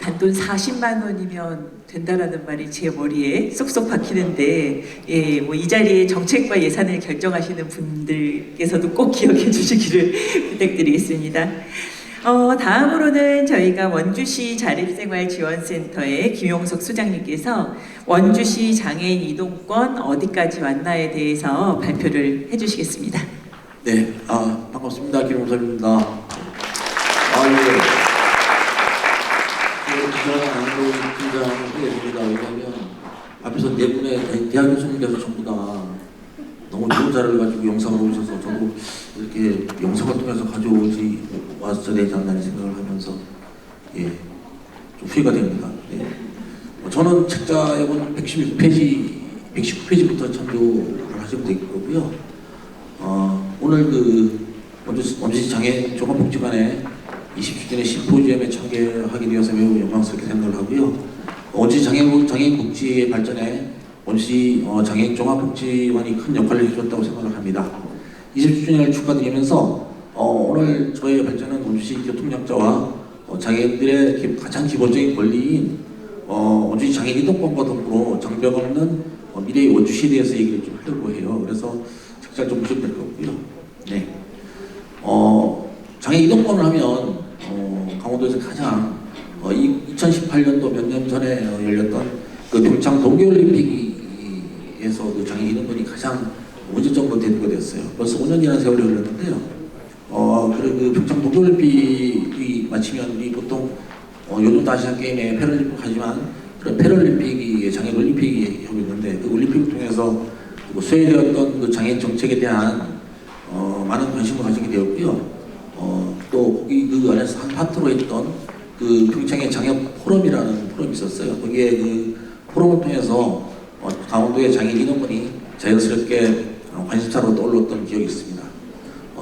단돈 40만 원이면 된다라는 말이 제 머리에 쏙쏙 박히는데, 뭐 이 자리에 정책과 예산을 결정하시는 분들께서도 꼭 기억해 주시기를 부탁드리겠습니다. 다음으로는 저희가 원주시 자립생활지원센터의 김용석 수장님께서 원주시 장애인 이동권 어디까지 왔나에 대해서 발표를 해주시겠습니다. 네, 반갑습니다. 김용석입니다. 저랑 안으로 긴장하게 됩니다. 왜냐하면 앞에서 네 분의 대학 교수님께서 전부 다 너무 좋은 자료를 가지고 영상을 오셔서 저도 이렇게 영상을 통해서 왔어야 되지 않나 생각을 하면서 좀 후회가 됩니다. 저는 책자에는 119페이지부터 참조를 하시면 되겠고요. 오늘 원주시 장애인 종합복지관에 20주년의 심포지엄에 참여하게 되어서 매우 영광스럽게 생각을 하고요. 원주시 장애인 복지의 발전에 원주시 장애인 종합복지관이 큰 역할을 해줬다고 생각을 합니다. 20주년을 축하드리면서 오늘 저의 발전은 원주시 교통약자와 장애인들의 가장 기본적인 권리인 원주시 장애인 이동권과 더불어 장벽 없는 미래의 원주시에 대해서 얘기를 좀 하려고 해요. 그래서 책잘 좀 보시면 될 것 같고요. 네. 장애인 이동권을 하면 강원도에서 가장 2018년도 몇 년 전에 열렸던 그 평창 동계올림픽에서 그 장애인 이동권이 가장 문제점으로 대두가 됐어요. 벌써 5년이라는 세월이 흘렀는데요. 그 평창 동계올림픽이 마치면 우리 보통 요즘 아시안 게임에 패럴림픽 하지만 그런 패럴림픽이 장애인 올림픽이 하고 있는데 그 올림픽을 통해서 수행되었던 그 장애인 정책에 대한 많은 관심을 가지게 되었고요. 또 거기 그 안에서 한 파트로 했던 그 평창의 장애 포럼이라는 포럼이 있었어요. 거기에 그 포럼을 통해서 강원도의 장애인 인원권이 자연스럽게 관심사로 떠올랐던 기억이 있습니다.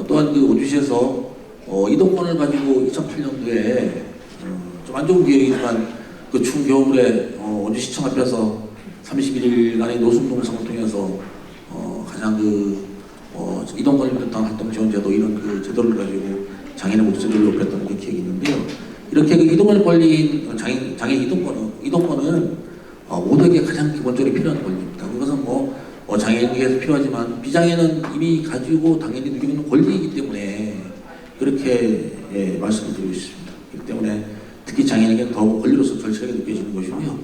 또한 그 원주시에서 이동권을 가지고 2008년도에 좀 안 좋은 기억이지만 그 추운 겨울에 원주시청 앞에서 31일간의 노숙농성을 통해서 가장 그 이동권을 위한 활동 지원제도 이런 그 제도를 가지고 장애인의 목소리를 높였던 그 기억이 있는데요. 이렇게 그 이동을 권리인 장애 이동권은 모두에게 가장 기본적으로 필요한 권리입니다. 그것은 장애인에게서 필요하지만 비장애는 이미 가지고 당연히 누리고 있는 권리이기 때문에 그렇게 말씀을 드리고 싶습니다. 그렇기 때문에 특히 장애인에게는 더욱 권리로서 절실하게 느껴지는 것이고요.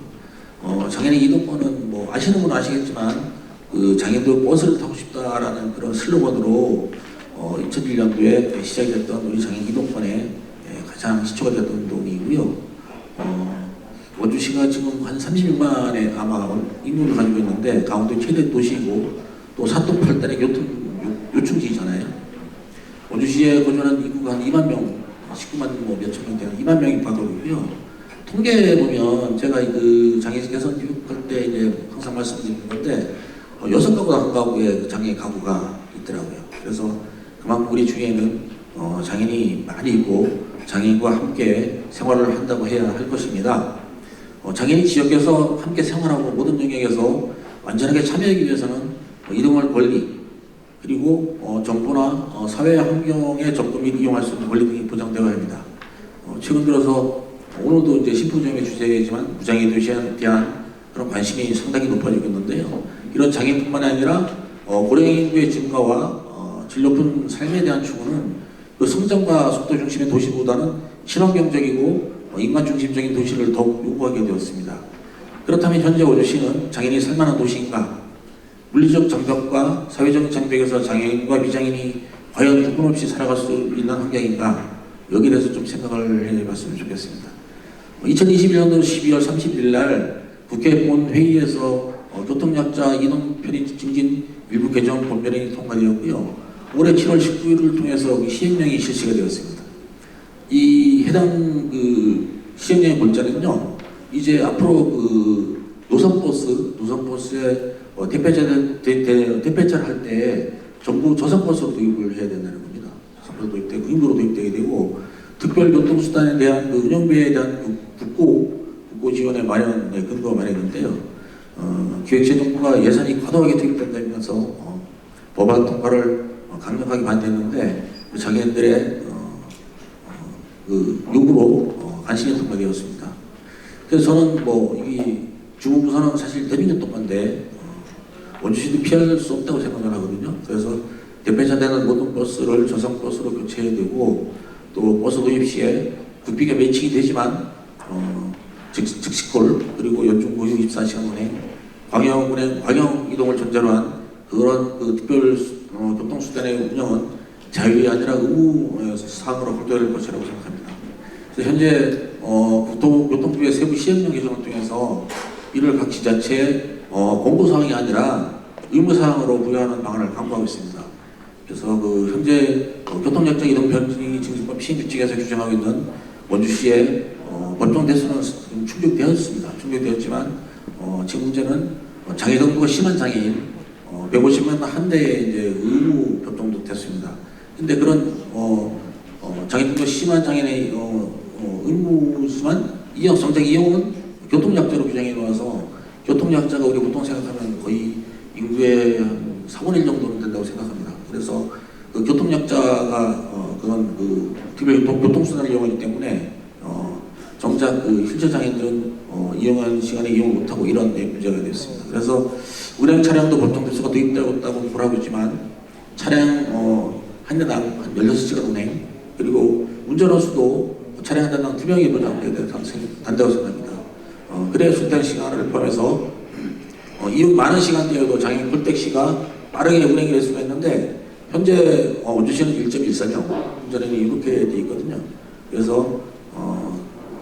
장애인 이동권은 아시는 분은 아시겠지만 그 장애인들 버스를 타고 싶다라는 그런 슬로건으로 2001년도에 시작이 됐던 우리 장애인 이동권의 가장 시초가 됐던 운동이고요. 원주시가 지금 한 36만의 아마 인구를 가지고 있는데 강원도 최대 도시이고 또 사통 8단의 요충지잖아요. 원주시에 거주하는 인구가 한 2만 명, 19만 몇천 명 되는 2만 명이 파도이고요. 통계에 보면 제가 그 장애 개선 교육할 때 이제 항상 말씀드리는 건데 6가구 한 가구에 장애 가구가 있더라고요. 그래서 그만큼 우리 주위에는 장애인이 많이 있고 장애인과 함께 생활을 한다고 해야 할 것입니다. 장애인 지역에서 함께 생활하고 모든 영역에서 완전하게 참여하기 위해서는 이동할 권리 그리고 정보나 사회 환경의 접근 및 이용할 수 있는 권리 등이 보장되어야 합니다. 최근 들어서 오늘도 이제 심포지엄의 주제이지만 무장애 도시에 대한 그런 관심이 상당히 높아지고 있는데요. 이런 장애인뿐만 아니라 고령 인구의 증가와 질 높은 삶에 대한 추구는 그 성장과 속도 중심의 도시보다는 친환경적이고 인간 중심적인 도시를 더욱 요구하게 되었습니다. 그렇다면 현재 원주시는 장애인이 살만한 도시인가? 물리적 장벽과 사회적 장벽에서 장애인과 미장애인이 과연 구분 없이 살아갈 수 있는 환경인가? 여기에 대해서 좀 생각을 해봤으면 좋겠습니다. 2021년도 12월 30일 날 국회 본회의에서 교통약자 이동 편의 증진 일부 개정 법률이 통과되었고요. 올해 7월 19일을 통해서 시행령이 실시가 되었습니다. 이 해당 그 시행령의 골자는요, 이제 앞으로 그 노선버스에 대폐차를 할 때 전부 저상버스로 도입을 해야 된다는 겁니다. 저상버스 도입되고 임무로 도입되게 되고 특별교통수단에 대한 그 운영비에 대한 그 국고 지원의 마련에 근거가 마련인데요. 기획재정부가 예산이 과도하게 투입된다면서 법안 통과를 강력하게 반대했는데 장애인들의 그 요구로 간신히 통과되었습니다. 그래서 저는 이 주무부서는 사실 내비는 똑같은데 원주시도 피할 수 없다고 생각을 하거든요. 그래서 대폐차되는 모든 버스를 저상버스로 교체해야 되고 또 버스 도입 시에 국비가 매칭이 되지만 즉시콜 그리고 연중 고유 24시간 운행, 광역 이동을 전제로 한 그런 그 특별 교통수단의 운영은 자율이 아니라 의무 사항으로 확대될 것이라고 생각합니다. 그래서 현재 교통부의 세부 시행령 개정을 통해서 이를 각 지자체에 공고사항이 아니라 의무사항으로 부여하는 방안을 강구하고 있습니다. 그래서 그 현재 교통약자 이동 변경 증진법 시행규칙에서 규정하고 있는 원주시의 법정 대수는 충족되었습니다. 충족되었지만 지금 문제는 장애 정도가 심한 장애인 150만 한 대의 이제 의무 법정도 됐습니다. 근데 그런 장애 정도가 심한 장애인의 의무지만 정작 이용은 교통약자로 규정해 놓아서 교통약자가 우리 보통 생각하면 거의 인구의 한 4분의 1 정도는 된다고 생각합니다. 그래서 그 교통약자가 그런 그 특별 교통수단을 이용하기 때문에 정작 그 휠체어 장애인들은 이용하는 시간에 이용을 못하고 이런 문제가 됐습니다. 그래서 운행 차량도 보통 대수가 도입되었다고 보라고 있지만 차량 한 대당 한 16시간 운행, 그리고 운전원수도 차량 한 대당 2명이 보장되어야 된다고 생각합니다. 그래야 출퇴근 시간을 포함해서 이용 많은 시간대에도 장애인 콜택시가 빠르게 운행이 될 수가 있는데 현재 원주시는 1.14명, 운전원이 이렇게 돼 있거든요. 그래서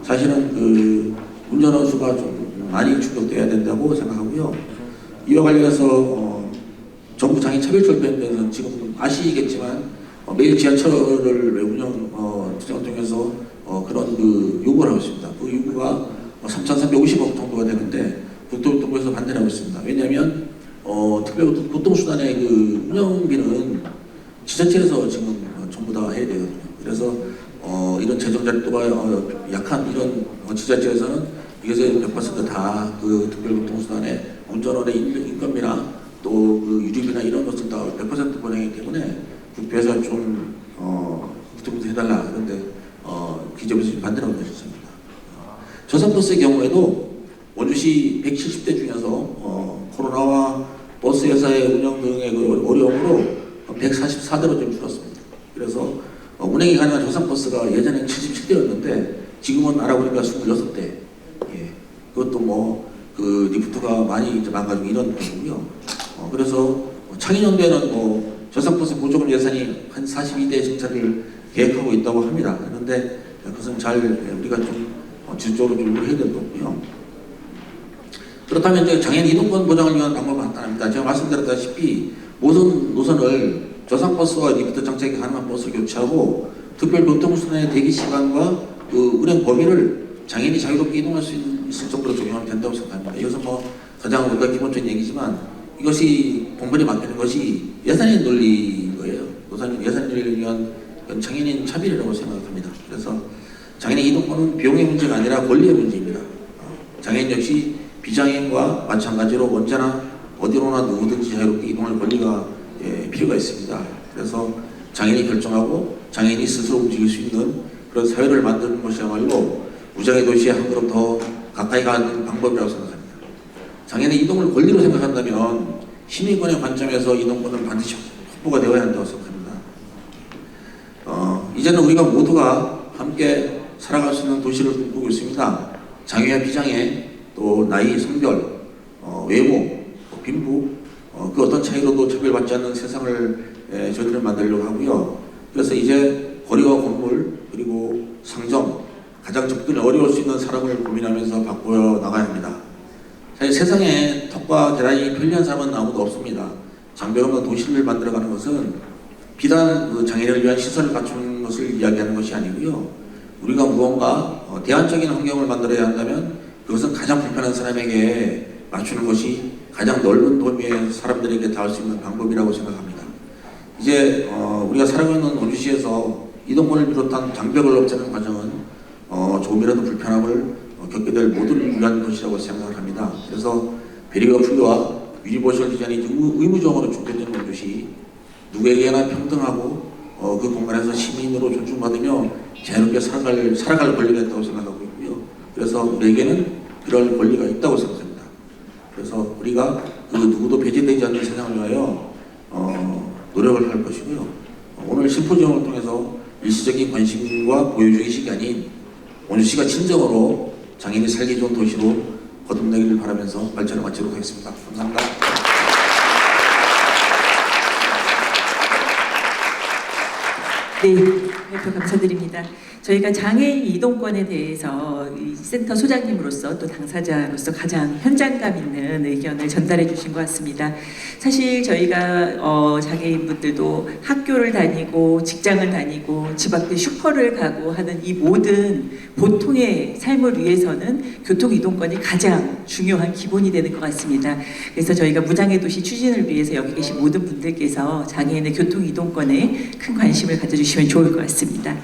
사실은 그 운전원 수가 좀 많이 충족돼야 된다고 생각하고요. 이와 관련해서 정부 장애인 차별철폐에 대해서는 지금 아시겠지만 매일 지하철을 운영을 통해서 그런 그 요구를 하고 있습니다. 그 요구가 3,350억 정도가 되는데 국토교통부에서 반대를 하고 있습니다. 왜냐하면 특별교통수단의 그 운영비는 지자체에서 지금 전부 다 해야 되거든요. 그래서 이런 재정 자립도가 약한 이런 지자체에서는 이것의 100% 다 그 특별교통수단의 운전원의 인건비나 또 그 유류비나 이런 것은 다 100% 보내기 때문에 국회에서 좀 국토부에서 해달라. 그런데 기재부에서 반대라고 하셨습니다. 저상버스의 경우에도 원주시 170대 중에서 코로나와 버스 회사의 운영 등의 그 어려움으로 144대로 좀 줄었습니다. 그래서 운행이 가능한 저상버스가 예전에는 77대였는데 지금은 알아보니까 26대. 예. 그것도 뭐 그 리프트가 많이 이제 망가지고 이런 거고요. 그래서 창의연도에는 뭐 저상버스 보조금 예산이 한 42대 증차를 계획하고 있다고 합니다. 그런데 그것은 잘 우리가 좀 지속적으로 좀 해야 될 거고요. 그렇다면 이제 장애인 이동권 보장을 위한 방법은 간단합니다. 제가 말씀드렸다시피 모든 노선을 저상버스와 리프트 장착이 가능한 버스를 교체하고 특별교통수단의 대기 시간과 그 운행 범위를 장애인이 자유롭게 이동할 수 있을 정도로 적용하면 된다고 생각합니다. 이것은 뭐 가장 우리가 기본적인 얘기지만 이것이 공분이 맡기는 것이 예산의 논리인 거예요. 예산의 논리를 위한 장애인 차별이라고 생각합니다. 그래서 장애인 이동권은 비용의 문제가 아니라 권리의 문제입니다. 장애인 역시 비장애인과 마찬가지로 언제나 어디로나 누구든지 자유롭게 이동할 권리가 필요가 있습니다. 그래서 장애인이 결정하고 장애인이 스스로 움직일 수 있는 그런 사회를 만드는 것이야말로 무장애 도시에 한 걸음 더 가까이 가는 방법이라고 생각합니다. 장애인의 이동을 권리로 생각한다면 시민권의 관점에서 이동권은 반드시 확보가 되어야 한다고 생각합니다. 이제는 우리가 모두가 함께 살아갈 수 있는 도시를 꿈꾸고 있습니다. 장애와 비장애, 또 나이, 성별, 외모, 빈부, 그 어떤 차이로도 차별받지 않는 세상을 저희들은 만들려고 하고요. 그래서 이제 거리와 건물, 그리고 상점, 가장 접근이 어려울 수 있는 사람을 고민하면서 바꿔 나가야 합니다. 사실 세상에 턱과 계단이 편리한 사람은 아무도 없습니다. 장벽 없는 도시를 만들어가는 것은 비단 그 장애인을 위한 시설을 갖추는 것을 이야기하는 것이 아니고요. 우리가 무언가 대안적인 환경을 만들어야 한다면 그것은 가장 불편한 사람에게 맞추는 것이 가장 넓은 도미의 사람들에게 닿을 수 있는 방법이라고 생각합니다. 이제 우리가 살아가고 있는 원주시에서 이동권을 비롯한 장벽을 없애는 과정은 조금이라도 불편함을 겪게 될 모두를 위한 것이라고 생각을 합니다. 그래서 배리어 풀과 유리보시설 디자인이 의무적으로 준비되는 원주시, 누구에게나 평등하고 그 공간에서 시민으로 존중받으며 자유롭게 살아갈 권리가 있다고 생각하고 있고요. 그래서 우리에게는 그럴 권리가 있다고 생각합니다. 그래서 우리가 그 누구도 배제되지 않는 세상을 위하여 노력을 할 것이고요. 오늘 심포지엄을 통해서 일시적인 관심과 보여주기식이 아닌 원주시가 진정으로 장애인이 살기 좋은 도시로 거듭나기를 바라면서 발전을 마치도록 하겠습니다. 감사합니다. 네, 발표 감사드립니다. 저희가 장애인 이동권에 대해서 이 센터 소장님으로서 또 당사자로서 가장 현장감 있는 의견을 전달해 주신 것 같습니다. 사실 저희가 장애인분들도 학교를 다니고 직장을 다니고 집 앞에 슈퍼를 가고 하는 이 모든 보통의 삶을 위해서는 교통 이동권이 가장 중요한 기본이 되는 것 같습니다. 그래서 저희가 무장애 도시 추진을 위해서 여기 계신 모든 분들께서 장애인의 교통 이동권에 큰 관심을 가져주시면 좋을 것 같습니다.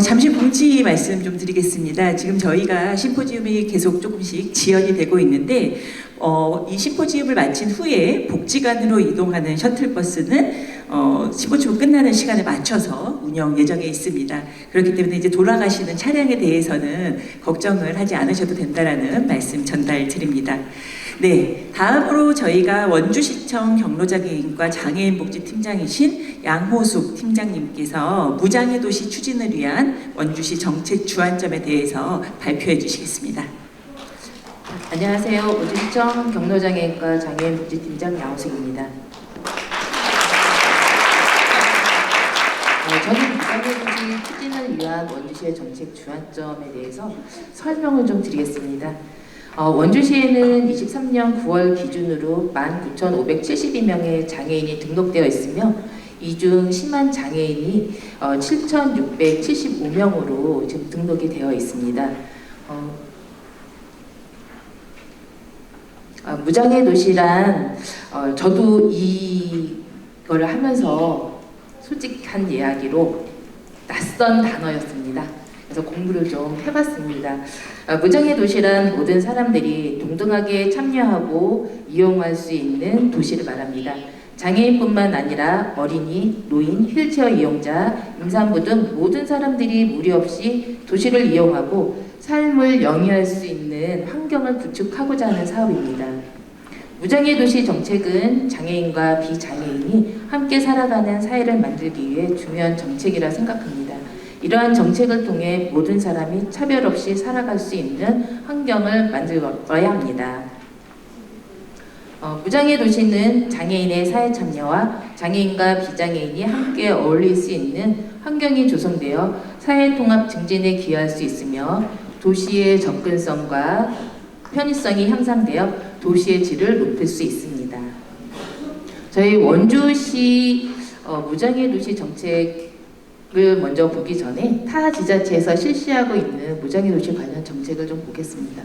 잠시 정치 말씀 좀 드리겠습니다. 지금 저희가 심포지움이 계속 조금씩 지연이 되고 있는데 이 심포지움을 마친 후에 복지관으로 이동하는 셔틀버스는 심포지움 끝나는 시간에 맞춰서 운영 예정에 있습니다. 그렇기 때문에 이제 돌아가시는 차량에 대해서는 걱정을 하지 않으셔도 된다라는 말씀 전달드립니다. 네, 다음으로 저희가 원주시청 경로장애인과 장애인복지팀장이신 양호숙 팀장님께서 무장애 도시 추진을 위한 원주시 정책 주안점에 대해서 발표해 주시겠습니다. 안녕하세요. 원주시청 경로장애인과 장애인복지팀장 양호숙입니다. 저는 무장애 도시 추진을 위한 원주시의 정책 주안점에 대해서 설명을 좀 드리겠습니다. 원주시에는 23년 9월 기준으로 19,572명의 장애인이 등록되어 있으며 이 중 심한 장애인이 7,675명으로 지금 등록이 되어 있습니다. 무장애 도시란 저도 이걸 하면서 솔직한 이야기로 낯선 단어였습니다. 그래서 공부를 좀 해봤습니다. 무장애 도시란 모든 사람들이 동등하게 참여하고 이용할 수 있는 도시를 말합니다. 장애인뿐만 아니라 어린이, 노인, 휠체어 이용자, 임산부 등 모든 사람들이 무리 없이 도시를 이용하고 삶을 영위할 수 있는 환경을 구축하고자 하는 사업입니다. 무장애 도시 정책은 장애인과 비장애인이 함께 살아가는 사회를 만들기 위해 중요한 정책이라 생각합니다. 이러한 정책을 통해 모든 사람이 차별 없이 살아갈 수 있는 환경을 만들어야 합니다. 무장애 도시는 장애인의 사회 참여와 장애인과 비장애인이 함께 어울릴 수 있는 환경이 조성되어 사회 통합 증진에 기여할 수 있으며 도시의 접근성과 편의성이 향상되어 도시의 질을 높일 수 있습니다. 저희 원주시 무장애 도시 정책을 먼저 보기 전에 타 지자체에서 실시하고 있는 무장애 도시 관련 정책을 좀 보겠습니다.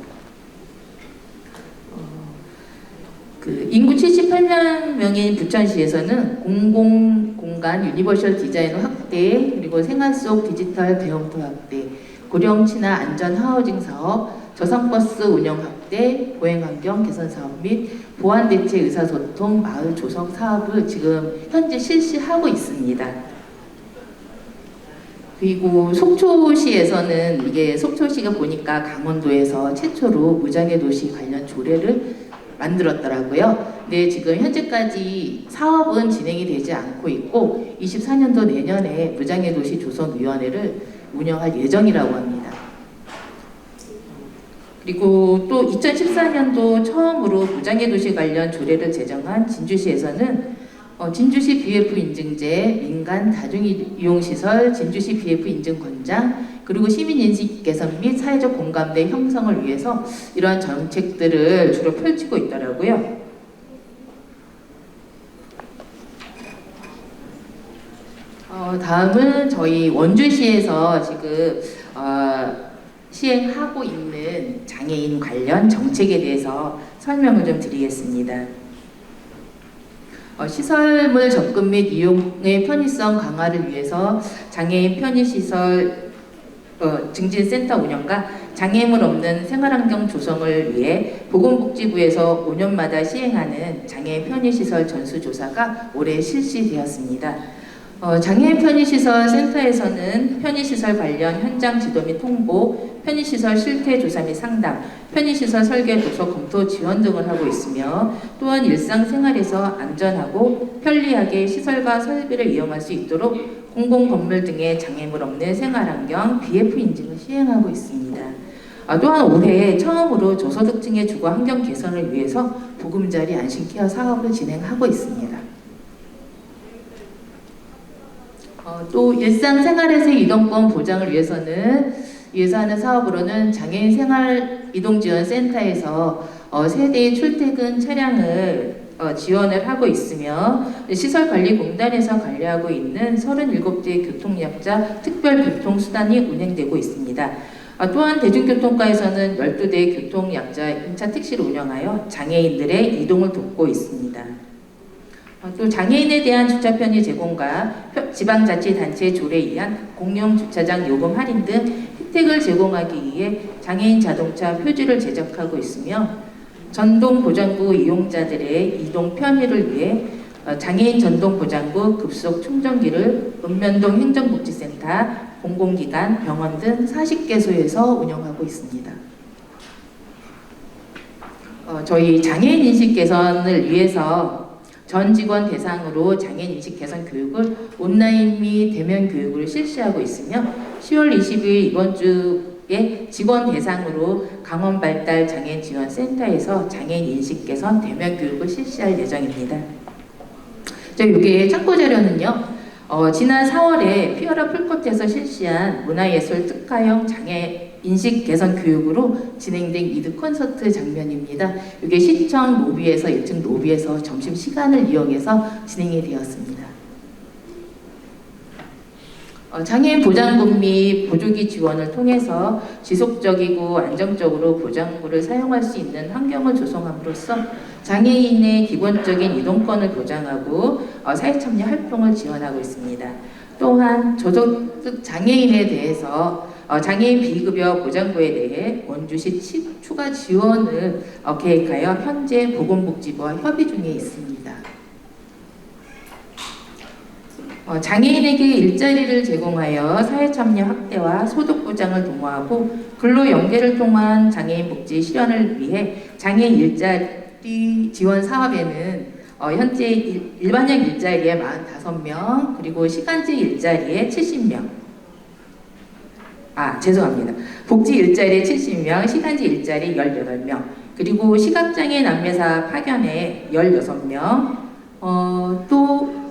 인구 78만 명인 부천시에서는 공공공간 유니버셜 디자인 확대, 그리고 생활 속 디지털 대형터 확대, 고령 친화 안전 하우징 사업, 저상버스 운영 확대, 보행환경 개선 사업 및 보안 대체 의사소통 마을 조성 사업을 지금 현재 실시하고 있습니다. 그리고 속초시에서는 이게 속초시가 보니까 강원도에서 최초로 무장애 도시 관련 조례를 만들었더라고요. 근데 지금 현재까지 사업은 진행이 되지 않고 있고 24년도 내년에 무장애 도시 조성위원회를 운영할 예정이라고 합니다. 그리고 또 2014년도 처음으로 무장애 도시 관련 조례를 제정한 진주시에서는 진주시 BF 인증제, 민간 다중이용시설, 진주시 BF 인증권장, 그리고 시민인식 개선 및 사회적 공감대 형성을 위해서 이러한 정책들을 주로 펼치고 있더라고요. 다음은 저희 원주시에서 지금 시행하고 있는 장애인 관련 정책에 대해서 설명을 좀 드리겠습니다. 시설물 접근 및 이용의 편의성 강화를 위해서 장애인 편의시설 증진센터 운영과 장애물 없는 생활환경 조성을 위해 보건복지부에서 5년마다 시행하는 장애인 편의시설 전수조사가 올해 실시되었습니다. 장애인 편의시설 센터에서는 편의시설 관련 현장 지도 및 통보, 편의시설 실태 조사 및 상담, 편의시설 설계 도서 검토 지원 등을 하고 있으며 또한 일상생활에서 안전하고 편리하게 시설과 설비를 이용할 수 있도록 공공건물 등의 장애물 없는 생활환경 BF 인증을 시행하고 있습니다. 또한 올해 처음으로 저소득층의 주거 환경 개선을 위해서 보금자리 안심케어 사업을 진행하고 있습니다. 또 일상생활에서의 이동권 보장을 위해서는 예산하는 사업으로는 장애인 생활이동지원센터에서 세대의 출퇴근 차량을 지원을 하고 있으며 시설관리공단에서 관리하고 있는 37대의 교통약자 특별교통수단이 운행되고 있습니다. 또한 대중교통과에서는 12대의 교통약자 임차 택시를 운영하여 장애인들의 이동을 돕고 있습니다. 또 장애인에 대한 주차 편의 제공과 지방자치단체 조례에 의한 공용 주차장 요금 할인 등 혜택을 제공하기 위해 장애인 자동차 표지를 제작하고 있으며 전동보장구 이용자들의 이동 편의를 위해 장애인 전동보장구 급속 충전기를 읍면동 행정복지센터, 공공기관, 병원 등 40개소에서 운영하고 있습니다. 저희 장애인 인식 개선을 위해서 전 직원 대상으로 장애인 인식 개선 교육을 온라인 및 대면 교육을 실시하고 있으며 10월 20일 이번 주에 직원 대상으로 강원발달 장애인 지원센터에서 장애인 인식 개선 대면 교육을 실시할 예정입니다. 이게 참고 자료는요. 지난 4월에 피어라 풀코트에서 실시한 문화예술 특화형 장애 인식 개선 교육으로 진행된 미드 콘서트 장면입니다. 이게 시청 로비에서 1층 로비에서 점심 시간을 이용해서 진행이 되었습니다. 장애인 보장금 및 보조기 지원을 통해서 지속적이고 안정적으로 보장구를 사용할 수 있는 환경을 조성함으로써 장애인의 기본적인 이동권을 보장하고 사회참여 활동을 지원하고 있습니다. 또한 저소득 장애인에 대해서 장애인 비급여 보장구에 대해 원주시 추가 지원을 계획하여 현재 보건복지부와 협의 중에 있습니다. 장애인에게 일자리를 제공하여 사회참여 확대와 소득 보장을 도모하고 근로 연계를 통한 장애인 복지 실현을 위해 장애인 일자리 지원 사업에는 현재 일반형 일자리에 45명, 그리고 시간제 일자리에 70명, 복지 일자리에 70명, 시간제 일자리 18명, 그리고 시각장애인 안내사 파견에 16명, 또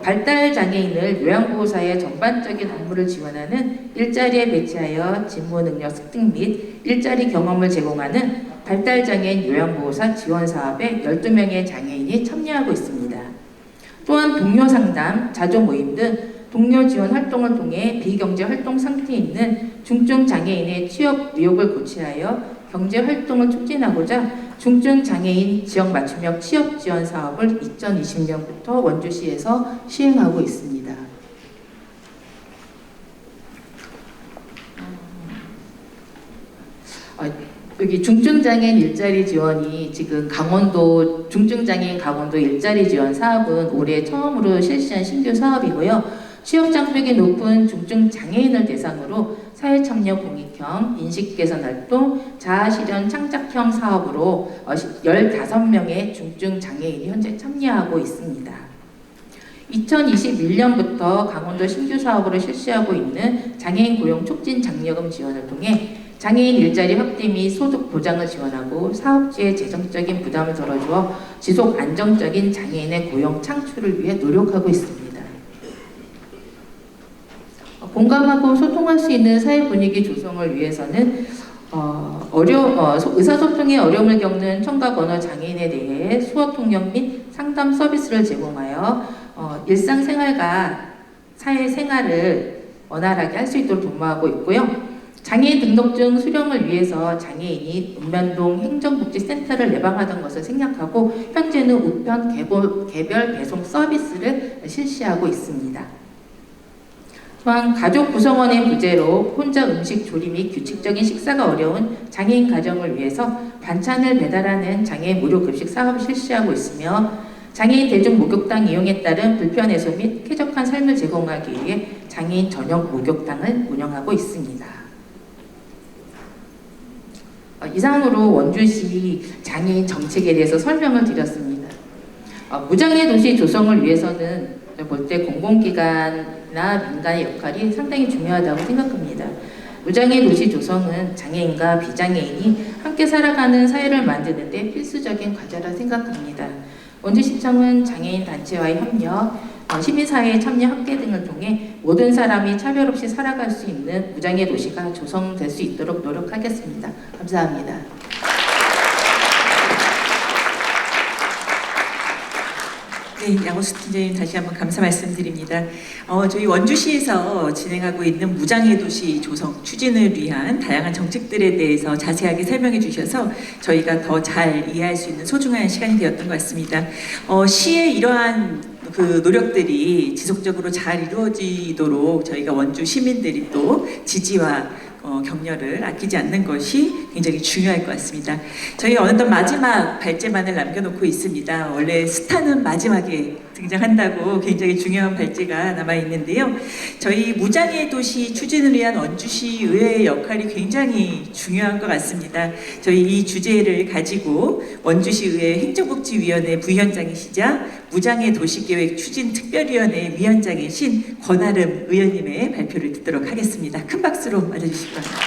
발달장애인을 요양보호사의 전반적인 업무를 지원하는 일자리에 배치하여 직무능력 습득 및 일자리 경험을 제공하는 발달장애인 요양보호사 지원사업에 12명의 장애인이 참여하고 있습니다. 또한 동료상담, 자조모임 등 동료 지원 활동을 통해 비경제 활동 상태에 있는 중증 장애인의 취업 의욕을 고취하여 경제 활동을 촉진하고자 중증 장애인 지역 맞춤형 취업 지원 사업을 2020년부터 원주시에서 시행하고 있습니다. 여기 중증장애인 일자리 지원이 지금 강원도 중증장애인 강원도 일자리 지원 사업은 올해 처음으로 실시한 신규 사업이고요. 취업 장벽이 높은 중증 장애인을 대상으로 사회참여 공익형 인식 개선 활동, 자아실현 창작형 사업으로 15명의 중증 장애인이 현재 참여하고 있습니다. 2021년부터 강원도 신규 사업으로 실시하고 있는 장애인 고용 촉진 장려금 지원을 통해 장애인 일자리 확대 및 소득 보장을 지원하고 사업주의 재정적인 부담을 덜어주어 지속 안정적인 장애인의 고용 창출을 위해 노력하고 있습니다. 공감하고 소통할 수 있는 사회 분위기 조성을 위해서는 의사소통에 어려움을 겪는 청각 언어 장애인에 대해 수어 통역 및 상담 서비스를 제공하여 일상생활과 사회생활을 원활하게 할 수 있도록 도모하고 있고요. 장애인 등록증 수령을 위해서 장애인이 읍면동 행정복지센터를 예방하던 것을 생략하고 현재는 우편 개별 배송 서비스를 실시하고 있습니다. 또한 가족 구성원의 부재로 혼자 음식 조리 및 규칙적인 식사가 어려운 장애인 가정을 위해서 반찬을 배달하는 장애인 무료 급식 사업을 실시하고 있으며 장애인 대중 목욕탕 이용에 따른 불편 해소 및 쾌적한 삶을 제공하기 위해 장애인 전용 목욕탕을 운영하고 있습니다. 이상으로 원주시 장애인 정책에 대해서 설명을 드렸습니다. 무장애 도시 조성을 위해서는 볼 때 공공기관이나 민간의 역할이 상당히 중요하다고 생각합니다. 무장애 도시 조성은 장애인과 비장애인이 함께 살아가는 사회를 만드는 데 필수적인 과제라 생각합니다. 원주시청은 장애인 단체와의 협력, 시민사회의 참여 확대 등을 통해 모든 사람이 차별 없이 살아갈 수 있는 무장애 도시가 조성될 수 있도록 노력하겠습니다. 감사합니다. 네, 네, 양호수 팀장님 다시 한번 감사 말씀드립니다. 저희 원주시에서 진행하고 있는 무장애 도시 조성 추진을 위한 다양한 정책들에 대해서 자세하게 설명해 주셔서 저희가 더 잘 이해할 수 있는 소중한 시간이 되었던 것 같습니다. 시의 이러한 그 노력들이 지속적으로 잘 이루어지도록 저희가 원주 시민들이 또 지지와 격려를 아끼지 않는 것이 굉장히 중요할 것 같습니다. 저희 어느덧 마지막 발제만을 남겨놓고 있습니다. 원래 스타는 마지막에 등장한다고 굉장히 중요한 발제가 남아있는데요. 저희 무장애 도시 추진을 위한 원주시 의회의 역할이 굉장히 중요한 것 같습니다. 저희 이 주제를 가지고 원주시 의회 행정복지위원회 부위원장이시자 무장애 도시계획 추진 특별위원회 위원장이신 권아름 의원님의 발표를 듣도록 하겠습니다. 큰 박수로 맞아주시기 바랍니다.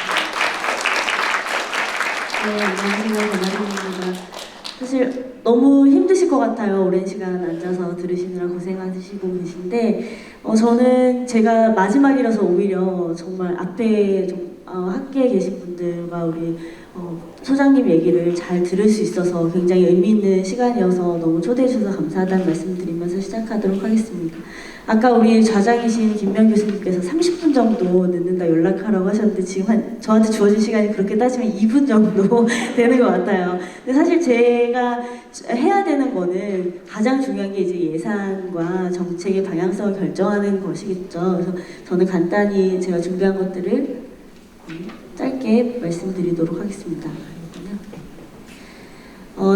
네, 안녕하세요. 권아름입니다. 사실 너무 힘드실 것 같아요. 오랜 시간 앉아서 들으시느라 고생하시고 계신데 저는 제가 마지막이라서 오히려 정말 앞에 좀 함께 계신 분들과 우리 소장님 얘기를 잘 들을 수 있어서 굉장히 의미 있는 시간이어서 너무 초대해 주셔서 감사하다는 말씀 드리면서 시작하도록 하겠습니다. 아까 우리 좌장이신 김명 교수님께서 30분 정도 늦는다 연락하라고 하셨는데 지금 저한테 주어진 시간이 그렇게 따지면 2분 정도 되는 것 같아요. 근데 사실 제가 해야 되는 거는 가장 중요한 게 이제 예산과 정책의 방향성을 결정하는 것이겠죠. 그래서 저는 간단히 제가 준비한 것들을 짧게 말씀드리도록 하겠습니다.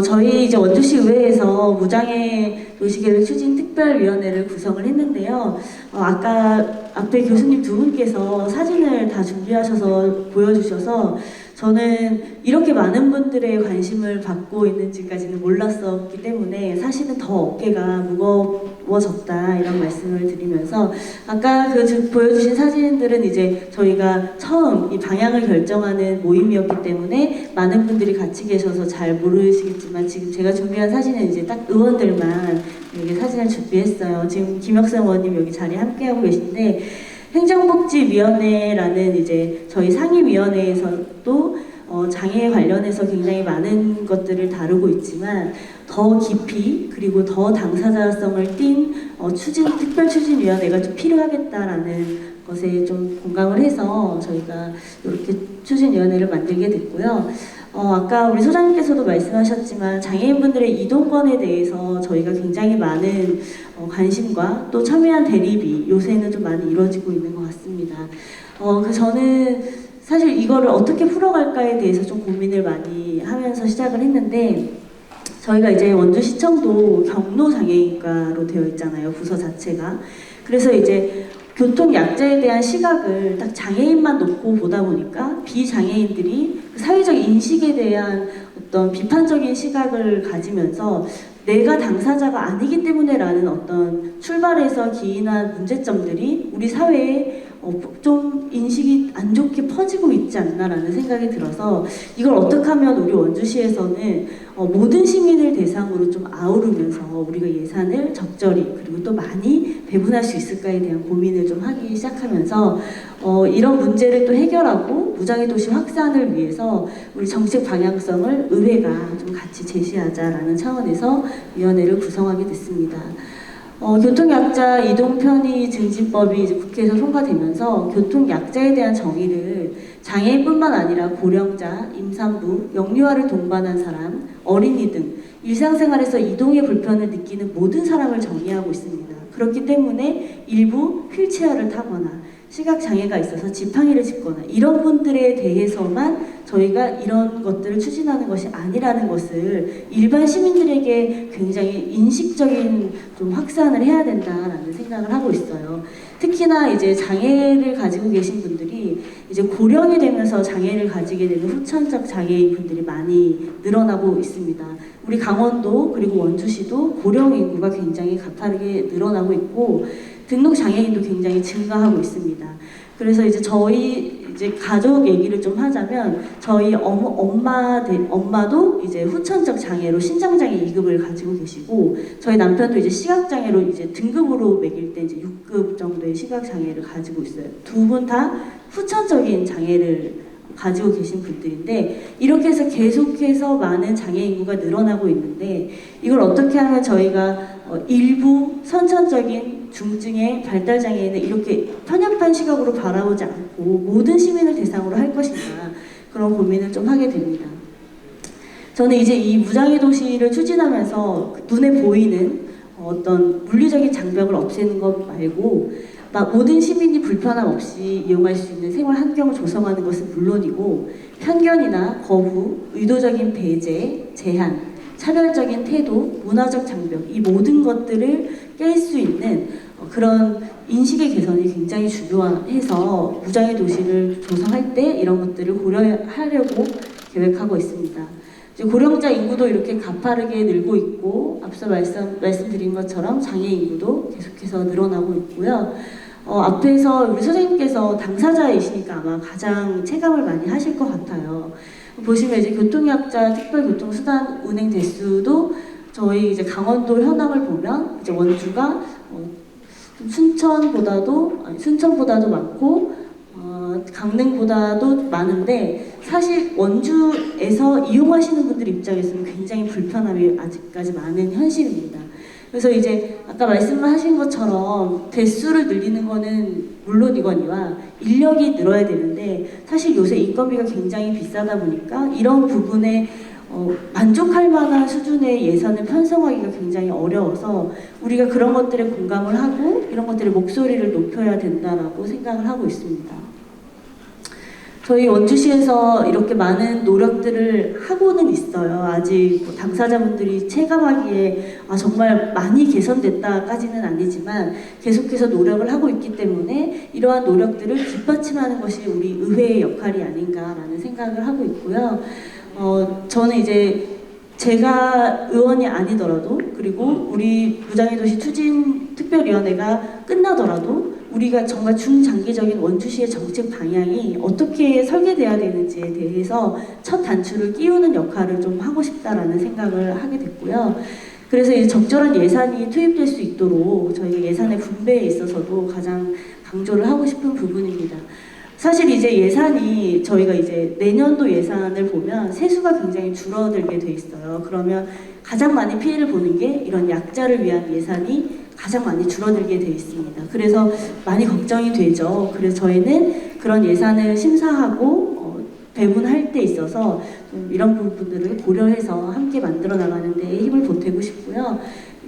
저희 이제 원주시 의회에서 무장애 도시계획 추진 특별위원회를 구성을 했는데요. 아까 앞에 교수님 두 분께서 사진을 다 준비하셔서 보여주셔서 저는 이렇게 많은 분들의 관심을 받고 있는지까지는 몰랐었기 때문에 사실은 더 어깨가 무거워졌다 이런 말씀을 드리면서 아까 보여주신 사진들은 이제 저희가 처음 이 방향을 결정하는 모임이었기 때문에 많은 분들이 같이 계셔서 잘 모르시겠지만 지금 제가 준비한 사진은 이제 딱 의원들만 여기 사진을 준비했어요. 지금 김혁선 의원님 여기 자리에 함께하고 계신데 행정복지위원회라는 이제 저희 상임위원회에서도 장애 관련해서 굉장히 많은 것들을 다루고 있지만 더 깊이 그리고 더 당사자성을 띈 특별추진위원회가 좀 필요하겠다라는 것에 좀 공감을 해서 저희가 이렇게 추진위원회를 만들게 됐고요. 아까 우리 소장님께서도 말씀하셨지만 장애인분들의 이동권에 대해서 저희가 굉장히 많은 관심과 또 첨예한 대립이 요새는 좀 많이 이루어지고 있는 것 같습니다. 저는 사실 이거를 어떻게 풀어갈까에 대해서 좀 고민을 많이 하면서 시작을 했는데 저희가 이제 원주시청도 경로장애인과로 되어 있잖아요. 부서 자체가. 그래서 이제 교통약자에 대한 시각을 딱 장애인만 놓고 보다 보니까 비장애인들이 사회적 인식에 대한 어떤 비판적인 시각을 가지면서 내가 당사자가 아니기 때문에 라는 어떤 출발에서 기인한 문제점들이 우리 사회에 좀 인식이 안 좋게 퍼지고 있지 않나라는 생각이 들어서 이걸 어떻게 하면 우리 원주시에서는 모든 시민을 대상으로 좀 아우르면서 우리가 예산을 적절히 그리고 또 많이 배분할 수 있을까에 대한 고민을 좀 하기 시작하면서 이런 문제를 또 해결하고 무장애 도시 확산을 위해서 우리 정책 방향성을 의회가 좀 같이 제시하자라는 차원에서 위원회를 구성하게 됐습니다. 교통약자 이동편의 증진법이 이제 국회에서 통과되면서 교통약자에 대한 정의를 장애인뿐만 아니라 고령자, 임산부, 영유아를 동반한 사람, 어린이 등 일상생활에서 이동의 불편을 느끼는 모든 사람을 정의하고 있습니다. 그렇기 때문에 일부 휠체어를 타거나 시각장애가 있어서 지팡이를 짚거나 이런 분들에 대해서만 저희가 이런 것들을 추진하는 것이 아니라는 것을 일반 시민들에게 굉장히 인식적인 좀 확산을 해야 된다라는 생각을 하고 있어요. 특히나 이제 장애를 가지고 계신 분들이 이제 고령이 되면서 장애를 가지게 되는 후천적 장애인 분들이 많이 늘어나고 있습니다. 우리 강원도 그리고 원주시도 고령 인구가 굉장히 가파르게 늘어나고 있고 등록 장애인도 굉장히 증가하고 있습니다. 그래서 이제 저희 가족 얘기를 좀 하자면 저희 엄마도 이제 후천적 장애로 신장장애 2급을 가지고 계시고 저희 남편도 이제 시각장애로 이제 등급으로 매길 때 이제 6급 정도의 시각장애를 가지고 있어요. 두 분 다 후천적인 장애를 가지고 계신 분들인데 이렇게 해서 계속해서 많은 장애 인구가 늘어나고 있는데 이걸 어떻게 하면 저희가 일부 선천적인 중증의 발달 장애인을 이렇게 편협한 시각으로 바라보지 않고 모든 시민을 대상으로 할 것인가 그런 고민을 좀 하게 됩니다. 저는 이제 이 무장애 도시를 추진하면서 눈에 보이는 어떤 물리적인 장벽을 없애는 것 말고 모든 시민이 불편함 없이 이용할 수 있는 생활 환경을 조성하는 것은 물론이고 편견이나 거부, 의도적인 배제, 제한, 차별적인 태도, 문화적 장벽 이 모든 것들을 깰 수 있는 그런 인식의 개선이 굉장히 중요해서 무장애 도시를 조성할 때 이런 것들을 고려하려고 계획하고 있습니다. 고령자 인구도 이렇게 가파르게 늘고 있고 앞서 말씀드린 것처럼 장애 인구도 계속해서 늘어나고 있고요. 앞에서 우리 선생님께서 당사자이시니까 아마 가장 체감을 많이 하실 것 같아요. 보시면 이제 교통약자 특별교통수단 운행 대수도 저희 이제 강원도 현황을 보면 이제 원주가 순천보다도 많고 강릉보다도 많은데 사실 원주에서 이용하시는 분들 입장에서는 굉장히 불편함이 아직까지 많은 현실입니다. 그래서 이제 아까 말씀하신 것처럼 대수를 늘리는 거는 물론이거니와 인력이 늘어야 되는데 사실 요새 인건비가 굉장히 비싸다 보니까 이런 부분에 만족할 만한 수준의 예산을 편성하기가 굉장히 어려워서 우리가 그런 것들에 공감을 하고 이런 것들의 목소리를 높여야 된다라고 생각을 하고 있습니다. 저희 원주시에서 이렇게 많은 노력들을 하고는 있어요. 아직 당사자분들이 체감하기에 정말 많이 개선됐다까지는 아니지만 계속해서 노력을 하고 있기 때문에 이러한 노력들을 뒷받침하는 것이 우리 의회의 역할이 아닌가라는 생각을 하고 있고요. 저는 이제 제가 의원이 아니더라도 그리고 우리 무장애 도시 추진 특별위원회가 끝나더라도 우리가 정말 중장기적인 원주시의 정책 방향이 어떻게 설계돼야 되는지에 대해서 첫 단추를 끼우는 역할을 좀 하고 싶다라는 생각을 하게 됐고요. 그래서 이제 적절한 예산이 투입될 수 있도록 저희가 예산의 분배에 있어서도 가장 강조를 하고 싶은 부분입니다. 사실 이제 예산이 저희가 이제 내년도 예산을 보면 세수가 굉장히 줄어들게 돼 있어요. 그러면 가장 많이 피해를 보는 게 이런 약자를 위한 예산이 가장 많이 줄어들게 돼 있습니다. 그래서 많이 걱정이 되죠. 그래서 저희는 그런 예산을 심사하고 배분할 때 있어서 좀 이런 부분들을 고려해서 함께 만들어 나가는 데 힘을 보태고 싶고요.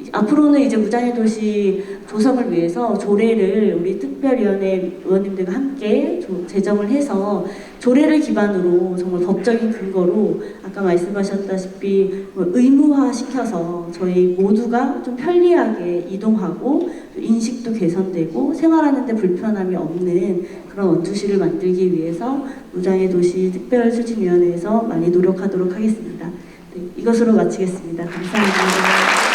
앞으로는 이제 무장애 도시 조성을 위해서 조례를 우리 특별위원회 의원님들과 함께 제정을 해서 조례를 기반으로 정말 법적인 근거로 아까 말씀하셨다시피 의무화 시켜서 저희 모두가 좀 편리하게 이동하고 인식도 개선되고 생활하는 데 불편함이 없는 그런 원주시를 만들기 위해서 무장애 도시 특별추진위원회에서 많이 노력하도록 하겠습니다. 네, 이것으로 마치겠습니다. 감사합니다.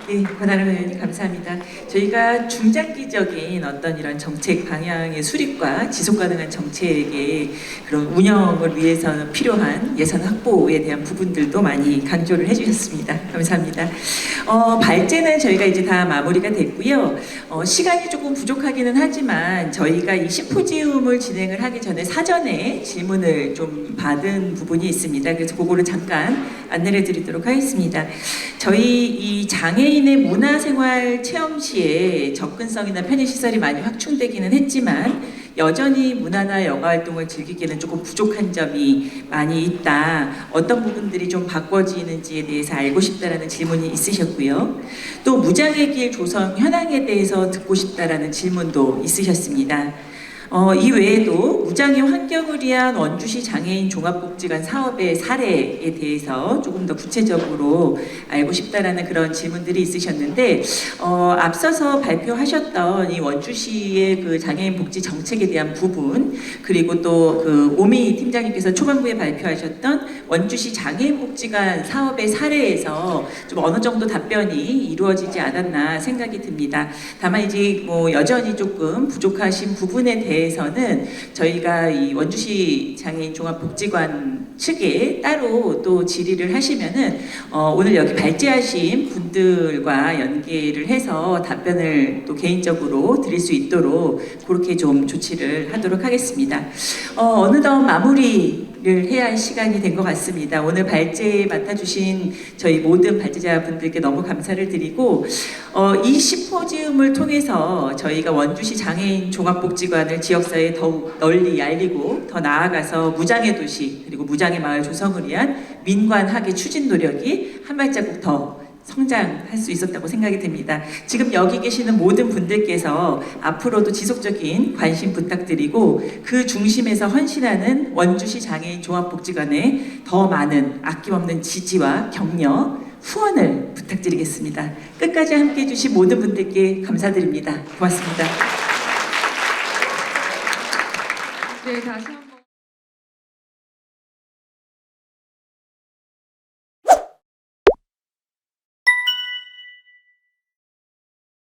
네, 권한을 의원님 감사합니다. 저희가 중장기적인 어떤 이런 정책 방향의 수립과 지속 가능한 정책의 그런 운영을 위해서 필요한 예산 확보에 대한 부분들도 많이 강조를 해주셨습니다. 감사합니다. 발제는 저희가 이제 다 마무리가 됐고요. 시간이 조금 부족하기는 하지만 저희가 이 심포지움을 진행을 하기 전에 사전에 질문을 좀 받은 부분이 있습니다. 그래서 그거를 잠깐 안내를 드리도록 하겠습니다. 저희 이 장애인의 문화생활 체험 시에 접근성이나 편의시설이 많이 확충되기는 했지만 여전히 문화나 영화 활동을 즐기기에는 조금 부족한 점이 많이 있다. 어떤 부분들이 좀 바꿔지는지에 대해서 알고 싶다라는 질문이 있으셨고요. 또 무장애 길 조성 현황에 대해서 듣고 싶다라는 질문도 있으셨습니다. 이 외에도 무장애 환경을 위한 원주시 장애인 종합복지관 사업의 사례에 대해서 조금 더 구체적으로 알고 싶다라는 그런 질문들이 있으셨는데 앞서서 발표하셨던 이 원주시의 그 장애인 복지 정책에 대한 부분 그리고 또 그 오미 팀장님께서 초반부에 발표하셨던 원주시 장애인 복지관 사업의 사례에서 좀 어느 정도 답변이 이루어지지 않았나 생각이 듭니다. 다만 이제 뭐 여전히 조금 부족하신 부분에 대해서는 저희가 이 원주시 장애인 종합복지관 측에 따로 또 질의를 하시면은 오늘 여기 발제하신 분들과 연계를 해서 답변을 또 개인적으로 드릴 수 있도록 그렇게 좀 조치를 하도록 하겠습니다. 어느덧 마무리 해야 할 시간이 된 것 같습니다. 오늘 발제 맡아주신 저희 모든 발제자분들께 너무 감사를 드리고 이 심포지움을 통해서 저희가 원주시 장애인 종합복지관을 지역사회에 더욱 널리 알리고 더 나아가서 무장애 도시 그리고 무장애 마을 조성을 위한 민관학의 추진 노력이 한 발자국 더 성장할 수 있었다고 생각이 됩니다. 지금 여기 계시는 모든 분들께서 앞으로도 지속적인 관심 부탁드리고 그 중심에서 헌신하는 원주시 장애인 종합복지관에 더 많은 아낌없는 지지와 격려, 후원을 부탁드리겠습니다. 끝까지 함께해 주신 모든 분들께 감사드립니다. 고맙습니다. 네, 다시 한번